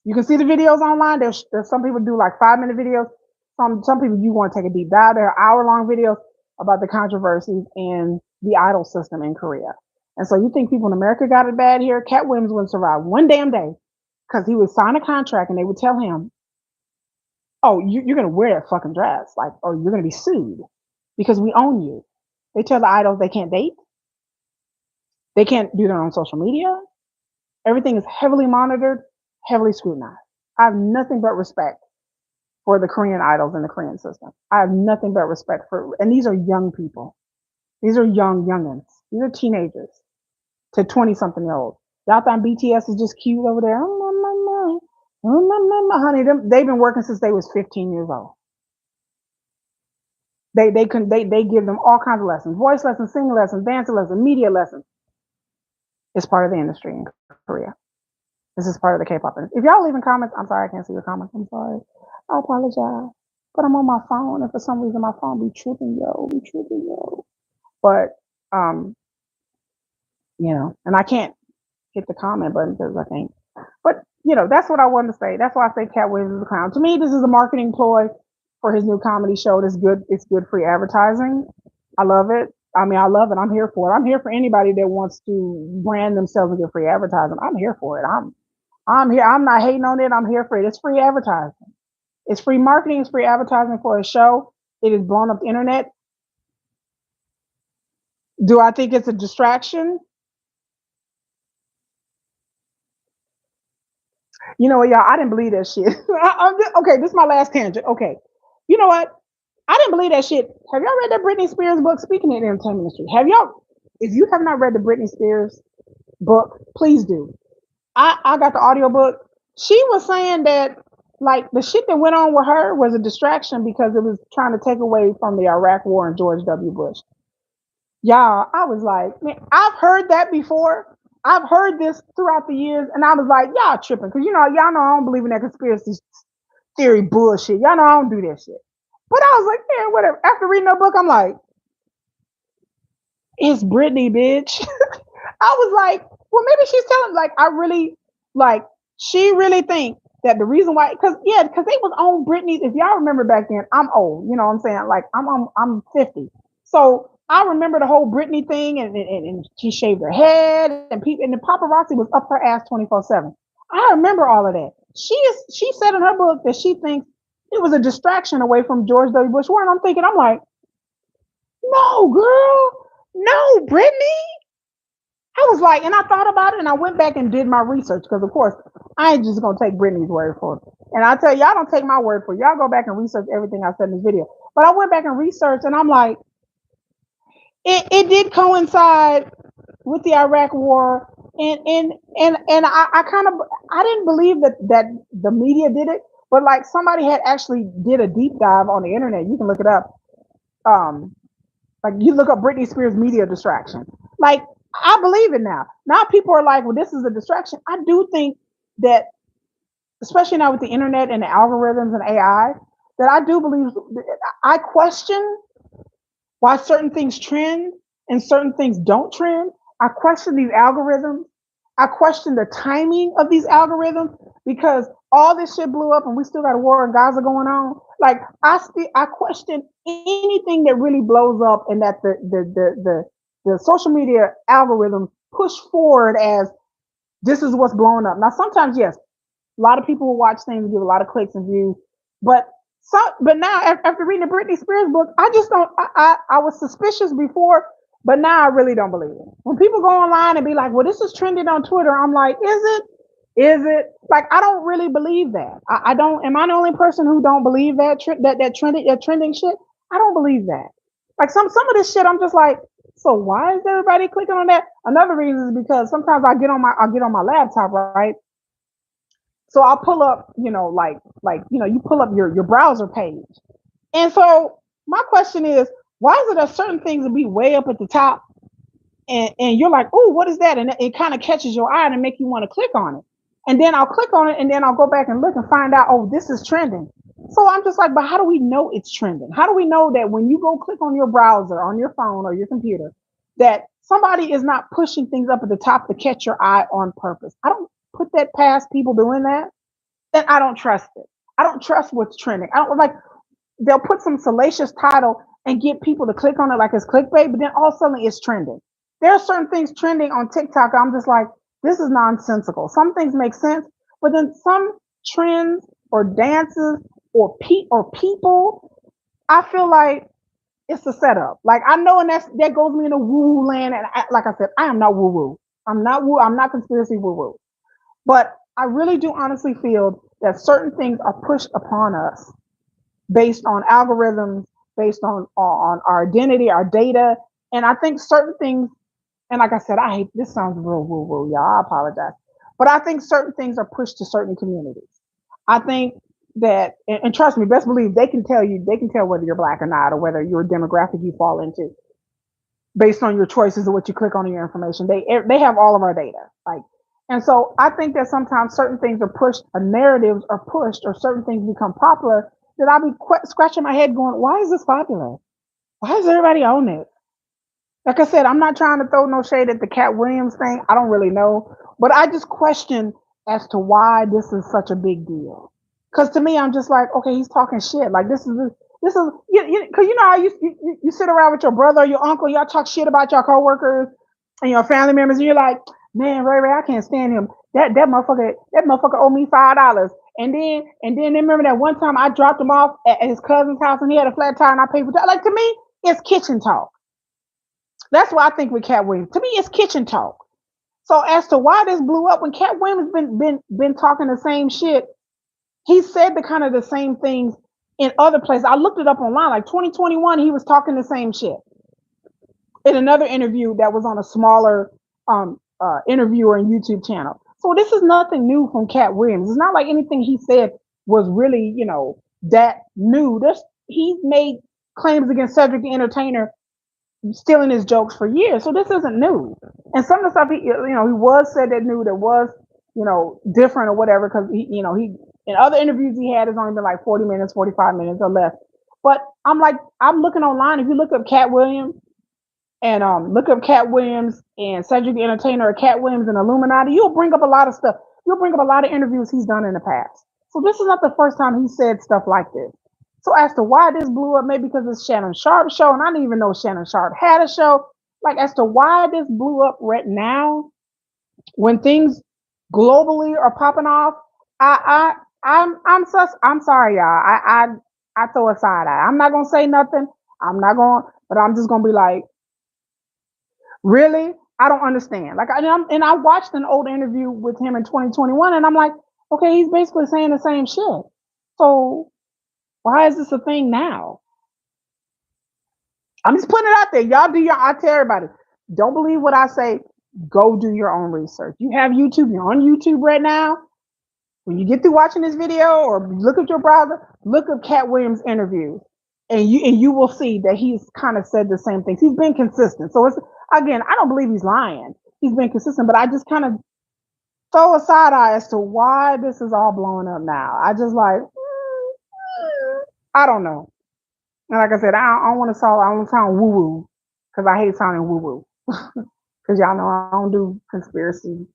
You can see the videos online. There's some people do like 5-minute videos. Some people you want to take a deep dive. There are hour-long videos about the controversies in the idol system in Korea. And so you think people in America got it bad here? Katt Williams wouldn't survive one damn day because he would sign a contract and they would tell him, "Oh, you're gonna wear that fucking dress, like, or you're gonna be sued because we own you." They tell the idols they can't date, they can't do their own social media. Everything is heavily monitored, heavily scrutinized. I have nothing but respect for the Korean idols and the Korean system. I have nothing but respect for, and these are young people. These are youngins. These are teenagers to 20 something year olds. Y'all think BTS is just cute over there? Oh, my, oh, my, honey. They've been working since they was 15 years old. They give them all kinds of lessons, voice lessons, singing lessons, dancing lessons, media lessons. It's part of the industry in Korea. This is part of the K-pop industry. If y'all leaving comments, I'm sorry I can't see your comments. I'm sorry. I apologize. But I'm on my phone, and for some reason my phone be tripping, yo. But and I can't hit the comment button because I think. But that's what I wanted to say. That's why I say Katt Williams is a clown. To me, this is a marketing ploy for his new comedy show. It's good free advertising. I love it. I mean, I love it. I'm here for it. I'm here for anybody that wants to brand themselves and get free advertising. I'm here for it. I'm here. I'm not hating on it. I'm here for it. It's free advertising. It's free marketing. It's free advertising for a show. It has blown up the internet. Do I think it's a distraction? You know what, y'all? I didn't believe that shit. Okay, this is my last tangent. Okay, you know what? I didn't believe that shit. Have y'all read that Britney Spears book? Speaking of the entertainment industry, have y'all? If you have not read the Britney Spears book, please do. I got the audiobook. She was saying that like the shit that went on with her was a distraction because it was trying to take away from the Iraq War and George W. Bush. Y'all, I was like, man, I've heard that before. I've heard this throughout the years, and I was like, y'all tripping, because y'all know I don't believe in that conspiracy theory bullshit. Y'all know I don't do that shit. But I was like, man, whatever. After reading the book, I'm like, it's Britney, bitch. I was like, well, maybe she's telling, like, I really, like, she really think that the reason why, because they was on Britney. If y'all remember back then, I'm old. You know what I'm saying? Like, I'm 50. So I remember the whole Britney thing, and she shaved her head, and the paparazzi was up her ass 24/7. I remember all of that. She said in her book that she thinks it was a distraction away from George W. Bush War, and I'm like, no, girl, no, Britney. I was like, and I thought about it, and I went back and did my research because, of course, I ain't just gonna take Britney's word for it. And I tell y'all, don't take my word for it. Y'all go back and research everything I said in this video. But I went back and researched, and I'm like, it did coincide with the Iraq War, and I kind of I didn't believe that the media did it, but like somebody had actually did a deep dive on the internet. You can look it up. Like you look up Britney Spears media distraction. Like I believe it now. Now people are like, well, this is a distraction. I do think that, especially now with the internet and the algorithms and AI, that I do believe. I question why certain things trend and certain things don't trend. I question these algorithms. I question the timing of these algorithms because all this shit blew up and we still got a war in Gaza going on. Like I question anything that really blows up and that the social media algorithm push forward as this is what's blowing up. Now sometimes yes, a lot of people will watch things, give a lot of clicks and views, but now after reading the Britney Spears book, I just don't. I was suspicious before, but now I really don't believe it. When people go online and be like, "Well, this is trending on Twitter," I'm like, "Is it? Is it?" Like, I don't really believe that. I don't. Am I the only person who don't believe that trending shit? I don't believe that. Like some of this shit, I'm just like, so why is everybody clicking on that? Another reason is because sometimes I get on my laptop, right? So I'll pull up, you pull up your browser page. And so my question is, why is it that certain things will be way up at the top and you're like, oh, what is that? And it kind of catches your eye and make you want to click on it. And then I'll click on it and then I'll go back and look and find out, oh, this is trending. So I'm just like, but how do we know it's trending? How do we know that when you go click on your browser, on your phone or your computer, that somebody is not pushing things up at the top to catch your eye on purpose? I don't put that past people doing that. Then I don't trust it. I don't trust what's trending. I don't like they'll put some salacious title and get people to click on it like it's clickbait, but then all of a sudden it's trending. There are certain things trending on TikTok. I'm just like, this is nonsensical. Some things make sense, but then some trends or dances or people, I feel like it's a setup. Like I know, and that goes me into woo woo land. And like I said, I am not woo woo. I'm not woo. I'm not conspiracy woo woo. But I really do honestly feel that certain things are pushed upon us based on algorithms, based on our identity, our data, and I think certain things. And like I said, I hate this sounds real woo woo, y'all. I apologize, but I think certain things are pushed to certain communities. I think that, and trust me, best believe they can tell whether you're black or not, or whether you're a demographic you fall into based on your choices and what you click on in your information. They have all of our data. Like, and so I think that sometimes certain things are pushed, or narratives are pushed, or certain things become popular. That I'll be scratching my head, going, "Why is this popular? Why is everybody on it?" Like I said, I'm not trying to throw no shade at the Katt Williams thing. I don't really know, but I just question as to why this is such a big deal. Because to me, I'm just like, okay, he's talking shit. Like this is because you know how you sit around with your brother or your uncle, y'all talk shit about your coworkers and your family members, and you're like, man, Ray, I can't stand him. That motherfucker owe me $5. And then remember that one time I dropped him off at his cousin's house and he had a flat tire and I paid for that. Like to me, it's kitchen talk. That's why I think with Cat Williams. To me, it's kitchen talk. So as to why this blew up, when Cat Williams been talking the same shit, he said the kind of the same things in other places. I looked it up online. Like 2021, he was talking the same shit in another interview that was on a smaller interviewer and YouTube channel. So this is nothing new from Cat Williams. It's not like anything he said was really, that new. He's made claims against Cedric the Entertainer stealing his jokes for years. So this isn't new. And some of the stuff he was said that new that was, different or whatever, because he in other interviews he had has only been like 40 minutes, 45 minutes or less. But I'm looking online. If you look up Cat Williams and look up Cat Williams and Cedric the Entertainer or Cat Williams and Illuminati, you'll bring up a lot of stuff. You'll bring up a lot of interviews he's done in the past. So this is not the first time he said stuff like this. So as to why this blew up, maybe because it's Shannon Sharpe show, and I didn't even know Shannon Sharpe had a show. Like as to why this blew up right now, when things globally are popping off, I'm sorry, y'all. I throw a side eye. I'm not gonna say nothing. I'm not going, but I'm just gonna be like, really? I don't understand. Like, and I watched an old interview with him in 2021, and I'm like, okay, he's basically saying the same shit. So why is this a thing now? I'm just putting it out there. Y'all do I tell everybody, don't believe what I say. Go do your own research. You have YouTube. You're on YouTube right now. When you get through watching this video or look at your browser, look up Cat Williams interviews, and you will see that he's kind of said the same things. He's been consistent. So it's, again, I don't believe he's lying. He's been consistent, but I just kind of throw a side eye as to why this is all blowing up now. I just like, I don't know. And like I said, I don't want to sound woo woo because I hate sounding woo woo. Because y'all know I don't do conspiracy.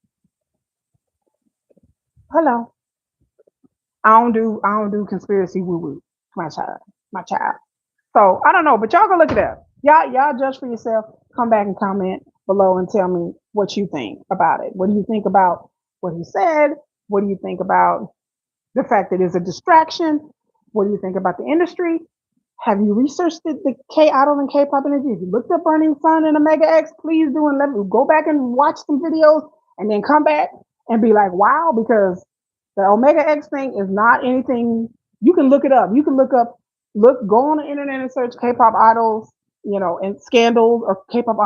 Hello. I don't do conspiracy woo woo. My child. So I don't know, but y'all go look it up. Y'all judge for yourself. Come back and comment below and tell me what you think about it. What do you think about what he said? What do you think about the fact that it's a distraction? What do you think about the industry? Have you researched the K-idol and K-pop industry? If you looked up Burning Sun and Omega X, please do, and let me go back and watch some videos and then come back and be like, wow, because the Omega X thing is not anything. You can look it up. You can go on the internet and search K-pop idols, and scandals, or K-pop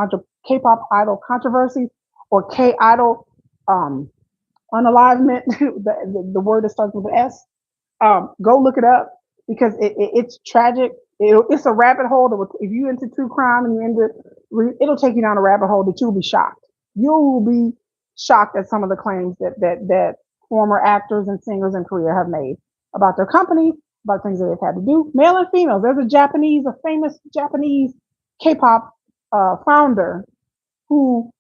idol controversies, or K-idol unalivement, the word that starts with an S. Go look it up because it's tragic. It's a rabbit hole that if you into true crime and it'll take you down a rabbit hole that you'll be shocked. You will be shocked at some of the claims that former actors and singers in Korea have made about their companies, about things that they've had to do, male and female. There's a famous Japanese K-pop founder who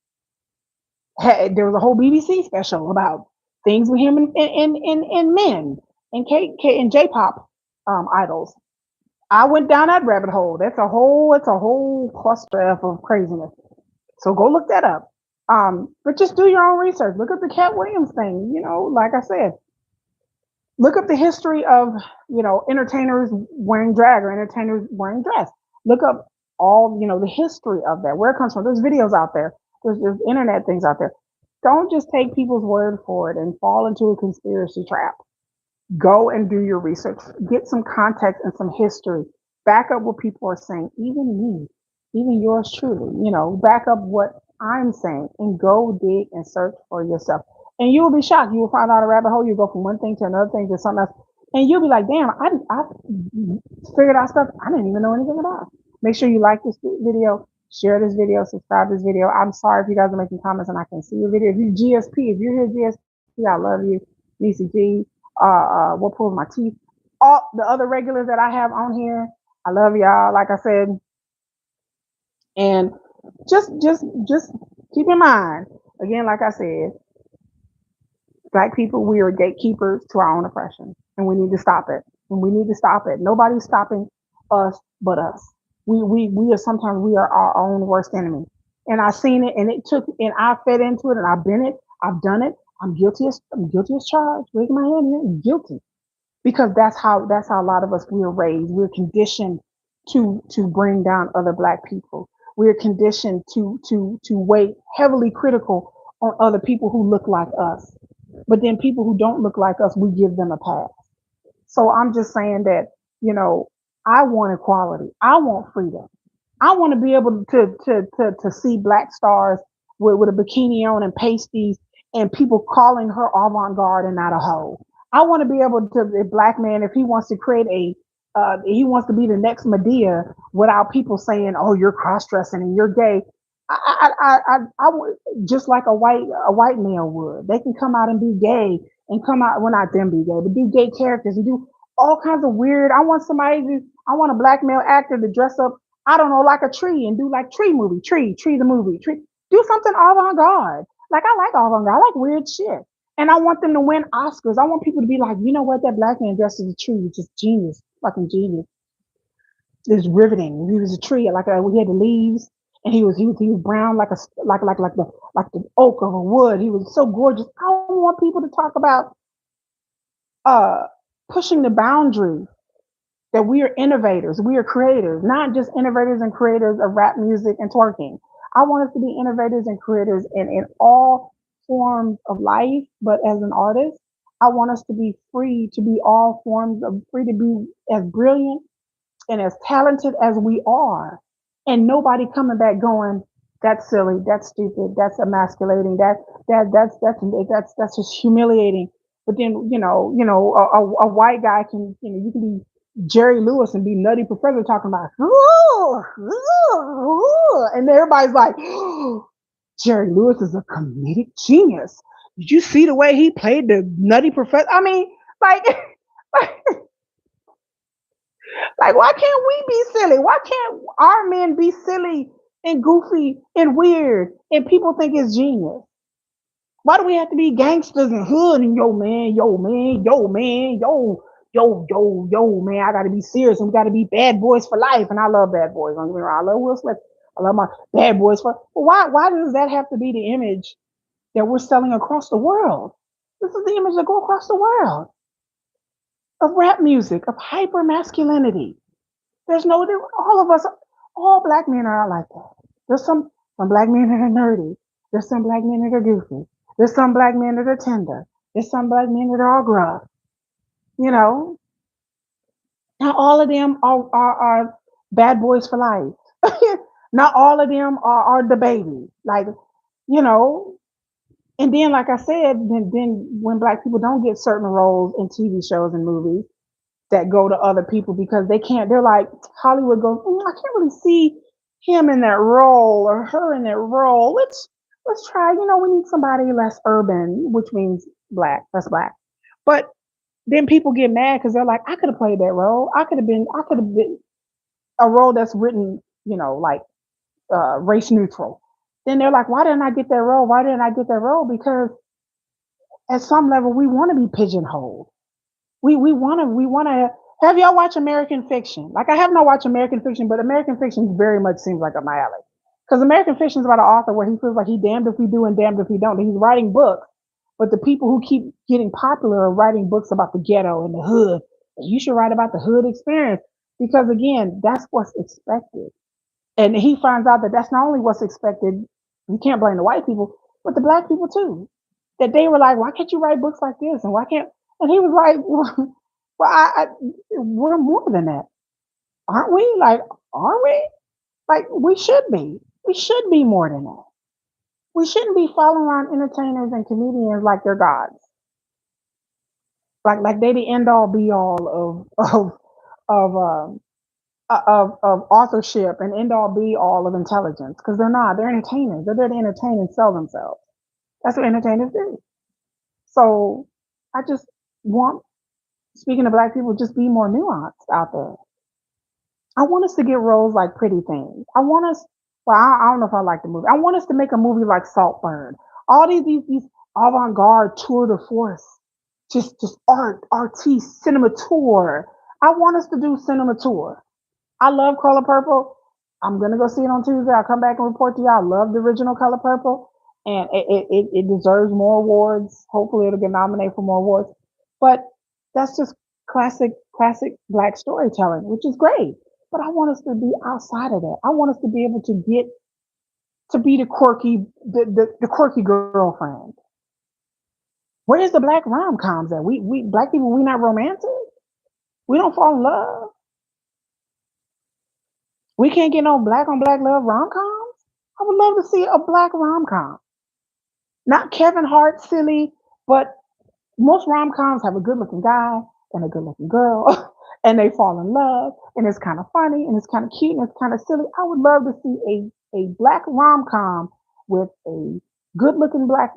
there was a whole BBC special about things with him and men and J-pop idols. I went down that rabbit hole. It's a whole cluster of craziness. So go look that up. But just do your own research. Look up the Cat Williams thing. Like I said, look up the history of entertainers wearing drag or entertainers wearing dress. Look up all the history of that, where it comes from. There's videos out there. There's internet things out there. Don't just take people's word for it and fall into a conspiracy trap. Go and do your research. Get some context and some history. Back up what people are saying. Even me, even yours truly. Back up what I'm saying and go dig and search for yourself. And you will be shocked. You will find out a rabbit hole. You go from one thing to another thing to something else. And you'll be like, damn, I figured out stuff I didn't even know anything about. Make sure you like this video, share this video, subscribe to this video. I'm sorry if you guys are making comments and I can see your video. If you're GSP, if you're here GSP, I love you. Nisi G, what pulls my teeth. All the other regulars that I have on here, I love y'all. Like I said, and just keep in mind, again, like I said, Black people, we are gatekeepers to our own oppression, and we need to stop it. And we need to stop it. Nobody's stopping us but us. We are sometimes we are our own worst enemy. And I've seen it, and I fed into it, and I've been it. I've done it. I'm guilty as charged. Raise my hand. I'm guilty because that's how a lot of us we are raised. We're conditioned to bring down other Black people. We're conditioned to weigh heavily critical on other people who look like us. But then people who don't look like us, we give them a pass. So I'm just saying that, I want equality. I want freedom. I want to be able to see Black stars with a bikini on and pasties and people calling her avant-garde and not a hoe. I want to be able to, a Black man, if he wants to create he wants to be the next Medea without people saying, oh, you're cross-dressing and you're gay. I would just like a white male would. They can come out and be gay and come out, well, not them be gay, but be gay characters and do all kinds of weird. I want a Black male actor to dress up, I don't know, like a tree and do like tree movie, tree the movie, tree, do something avant-garde. Like I like avant-garde, I like weird shit. And I want them to win Oscars. I want people to be like, you know what, that Black man dressed as a tree is just genius, fucking genius. It's riveting. He was a tree, like he had the leaves, and he was brown like a like the oak of a wood. He was so gorgeous. I want people to talk about uh pushing the boundary that we are innovators, we are creators, not just innovators and creators of rap music and twerking. I want us to be innovators and creators in all forms of life, but as an artist, I want us to be free to be all forms of free to be as brilliant and as talented as we are. And nobody coming back going, that's silly, that's stupid, that's emasculating, that's just humiliating. But then, a white guy can, you can be Jerry Lewis and be Nutty Professor talking about, ooh, ooh, ooh, and everybody's like, oh, Jerry Lewis is a comedic genius. Did you see the way he played the Nutty Professor? I mean, like, like, why can't we be silly? Why can't our men be silly and goofy and weird and people think it's genius? Why do we have to be gangsters and hood and yo man, yo man, yo man, yo man? I gotta be serious and we gotta be bad boys for life. And I love bad boys. Don't get me wrong. I love Will Smith. I love my bad boys for. But why does that have to be the image that we're selling across the world? This is the image that go across the world of rap music, of hyper masculinity. There's no, all of us, all Black men are not like that. There's some Black men that are nerdy. There's some Black men that are goofy. There's some Black men that are tender. There's some Black men that are all gruff. You know, not all of them are bad boys for life. Not all of them are the baby. Like, you know, and then, like I said, then when Black people don't get certain roles in TV shows and movies, that go to other people because they can't. They're like Hollywood goes, I can't really see him in that role or her in that role. Let's try. We need somebody less urban, which means Black, less Black. But then people get mad because they're like, I could have played that role. I could have been a role that's written, like race neutral. Then they're like, why didn't I get that role? Why didn't I get that role? Because at some level we want to be pigeonholed. We want to have y'all watch American Fiction. Like I have not watched American Fiction, but American Fiction very much seems like up my alley. Because American Fiction is about an author where he feels like he damned if we do and damned if we don't. He's writing books, but the people who keep getting popular are writing books about the ghetto and the hood. And you should write about the hood experience because again, that's what's expected. And he finds out that that's not only what's expected. You can't blame the white people, but the black people too. That they were like, why can't you write books like this? And why can't? And he was like, well, we're more than that, aren't we? Like, aren't we? Like, we should be. We should be more than that. We shouldn't be following around entertainers and comedians like they're gods. Like they the end all be all of of authorship and end all be all of intelligence because they're not. They're entertainers. They're there to entertain and sell themselves. That's what entertainers do. So I just want, speaking of black people, just be more nuanced out there. I want us to get roles like Pretty Things. I want us. Well, I don't know if I like the movie. I want us to make a movie like Saltburn. All these avant-garde tour de force, just artiste cinema tour. I want us to do cinema tour. I love Color Purple. I'm gonna go see it on Tuesday. I'll come back and report to you. I love the original Color Purple, and it deserves more awards. Hopefully, it'll get nominated for more awards. But that's just classic black storytelling, which is great. But I want us to be outside of that. I want us to be able to get to be the quirky girlfriend. Where's the black rom coms at? We black people, we not romantic. We don't fall in love. We can't get no black on black love rom coms. I would love to see a black rom com. Not Kevin Hart silly, but most rom coms have a good looking guy and a good looking girl, and they fall in love, and it's kind of funny, and it's kind of cute, and it's kind of silly. I would love to see a black rom com with a good looking black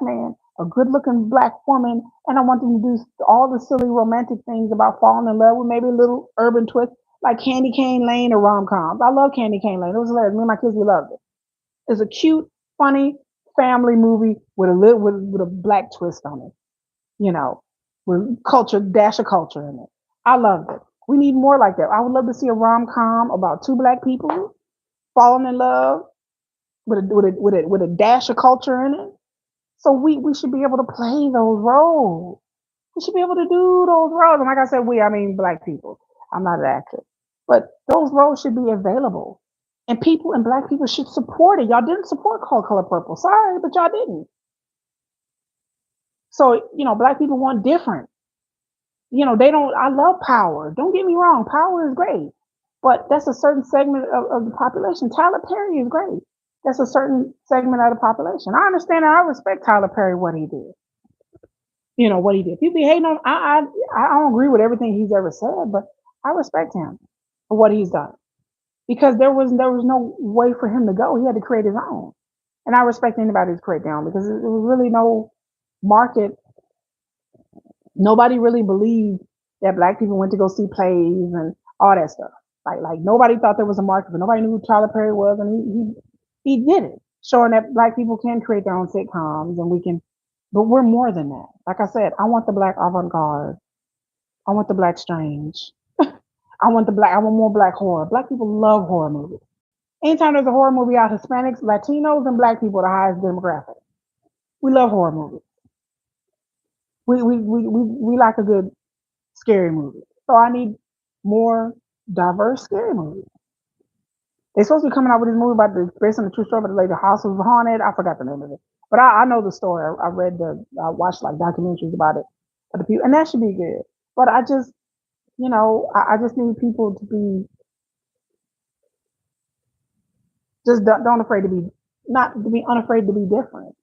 man, a good looking black woman, and I want them to do all the silly romantic things about falling in love with maybe a little urban twist, like Candy Cane Lane or rom coms. I love Candy Cane Lane. It was hilarious. Me and my kids, we loved it. It's a cute, funny family movie with a little with a black twist on it, you know, with culture, dash of culture in it. I loved it. We need more like that. I would love to see a rom com about two black people falling in love with a dash of culture in it. So we should be able to play those roles. We should be able to do those roles. And like I said, I mean black people. I'm not an actress. But those roles should be available. And people and black people should support it. Y'all didn't support Color Purple. Sorry, but y'all didn't. So, black people want different. They don't, I love Power. Don't get me wrong, Power is great. But that's a certain segment of the population. Tyler Perry is great. That's a certain segment of the population. I understand and I respect Tyler Perry, what he did. What he did. People be hating on, I don't agree with everything he's ever said, but I respect him for what he's done. Because there was no way for him to go. He had to create his own. And I respect anybody who's create their own because there was really no market. Nobody really believed that black people went to go see plays and all that stuff. Like nobody thought there was a market, but nobody knew who Tyler Perry was, and he did it, showing that black people can create their own sitcoms, and we can. But we're more than that. Like I said, I want the black avant-garde. I want the black strange. I want more black horror. Black people love horror movies. Anytime there's a horror movie out, Hispanics, Latinos, and black people are the highest demographic. We love horror movies. We like a good scary movie. So I need more diverse scary movies. They're supposed to be coming out with this movie based on the true story, but the house was haunted. I forgot the name of it, but I know the story. I watched like documentaries about it, and that should be good. But I just, I just need people to be just don't afraid to be not to be unafraid to be different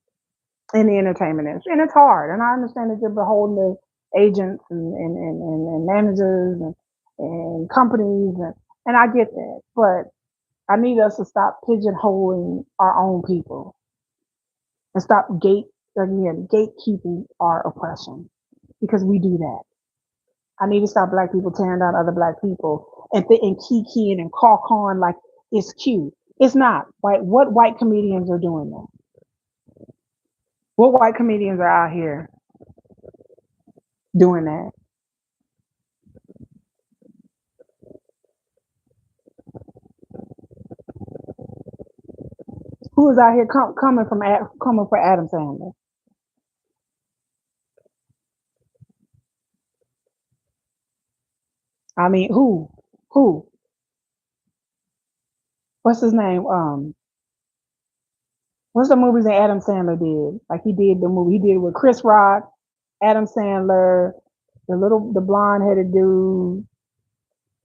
in the entertainment industry, and it's hard. And I understand that you're beholden to agents and managers and companies, and I get that, but I need us to stop pigeonholing our own people and stop gatekeeping our oppression because we do that. I need to stop black people tearing down other black people and kikiing and caw-cawing like it's cute. It's not. What white comedians are doing that? What white comedians are out here doing that? Who is out here coming for Adam Sandler? I mean, who? Who? What's his name? What's the movies that Adam Sandler did? Like he did the movie he did with Chris Rock, Adam Sandler, the blonde headed dude,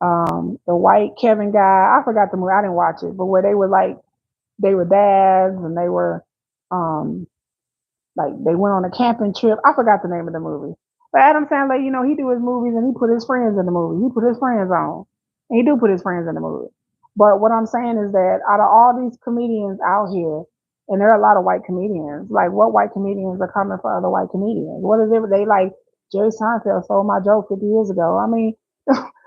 the white Kevin guy. I forgot the movie. I didn't watch it, but where they were dads and they were um like they went on a camping trip. I forgot the name of the movie. But Adam Sandler, he do his movies and he put his friends in the movie. He put his friends on. And he do put his friends in the movie. But what I'm saying is that out of all these comedians out here, and there are a lot of white comedians, like what white comedians are coming for other white comedians? What is it they like Jerry Seinfeld stole my joke 50 years ago? I mean,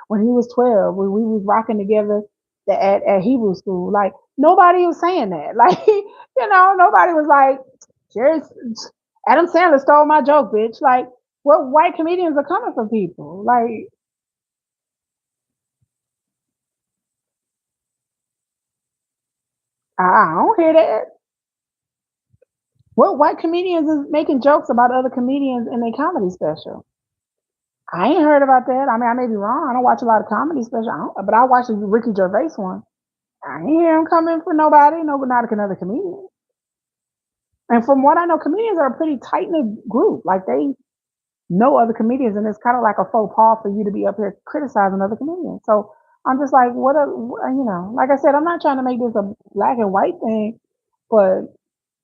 when he was 12, when we was rocking together at Hebrew school, like nobody was saying that. Like, nobody was like, Jerry Adam Sandler stole my joke, bitch. Like, what white comedians are coming for people? Like, I don't hear that. What white comedians is making jokes about other comedians in their comedy special? I ain't heard about that. I mean, I may be wrong. I don't watch a lot of comedy specials, but I watch the Ricky Gervais one. I ain't hear him coming for nobody, no, but not another comedian. And from what I know, comedians are a pretty tight knit group. Like they know other comedians, and it's kind of like a faux pas for you to be up here criticizing other comedians. So I'm just like, like I said, I'm not trying to make this a black and white thing, but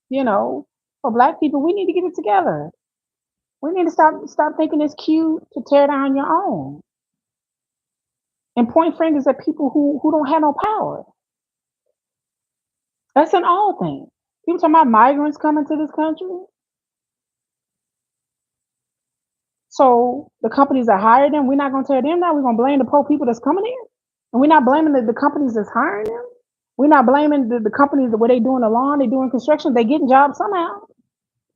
you know, for black people, we need to get it together. We need to stop thinking it's cute to tear down your own and point fingers at people who don't have no power. That's an all thing. People talking about migrants coming to this country. So the companies that hire them, we're not going to tear them down. We're going to blame the poor people that's coming in. And we're not blaming the companies that's hiring them. We're not blaming the companies where they doing the lawn, they doing construction, they getting jobs somehow.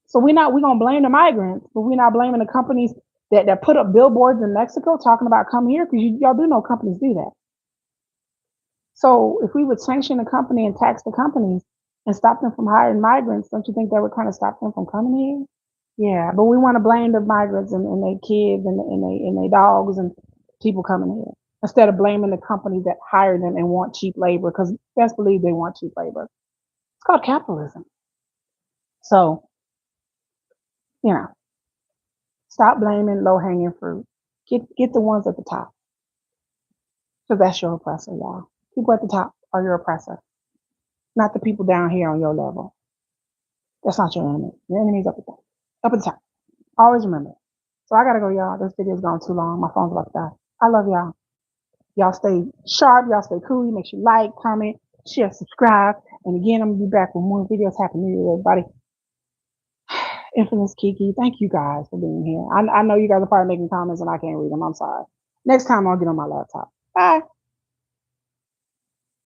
So we're gonna blame the migrants, but we're not blaming the companies that put up billboards in Mexico talking about come here because y'all do know companies do that. So if we would sanction a company and tax the companies and stop them from hiring migrants, don't you think that would kind of stop them from coming here? Yeah, but we want to blame the migrants and their kids and their dogs and people coming here instead of blaming the companies that hire them and want cheap labor because best believe they want cheap labor. It's called capitalism. So, you know, stop blaming low hanging fruit. Get the ones at the top because that's your oppressor, y'all. People at the top are your oppressor, not the people down here on your level. That's not your enemy. Your enemy's up at the top. Always remember. So I gotta go, y'all. This video's gone too long. My phone's about to die. I love y'all. Y'all stay sharp. Y'all stay cool. You make sure you like, comment, share, subscribe. And again, I'm gonna be back with more videos. Happy New Year, everybody. Infamous Kiki, thank you guys for being here. I know you guys are probably making comments and I can't read them. I'm sorry. Next time I'll get on my laptop. Bye.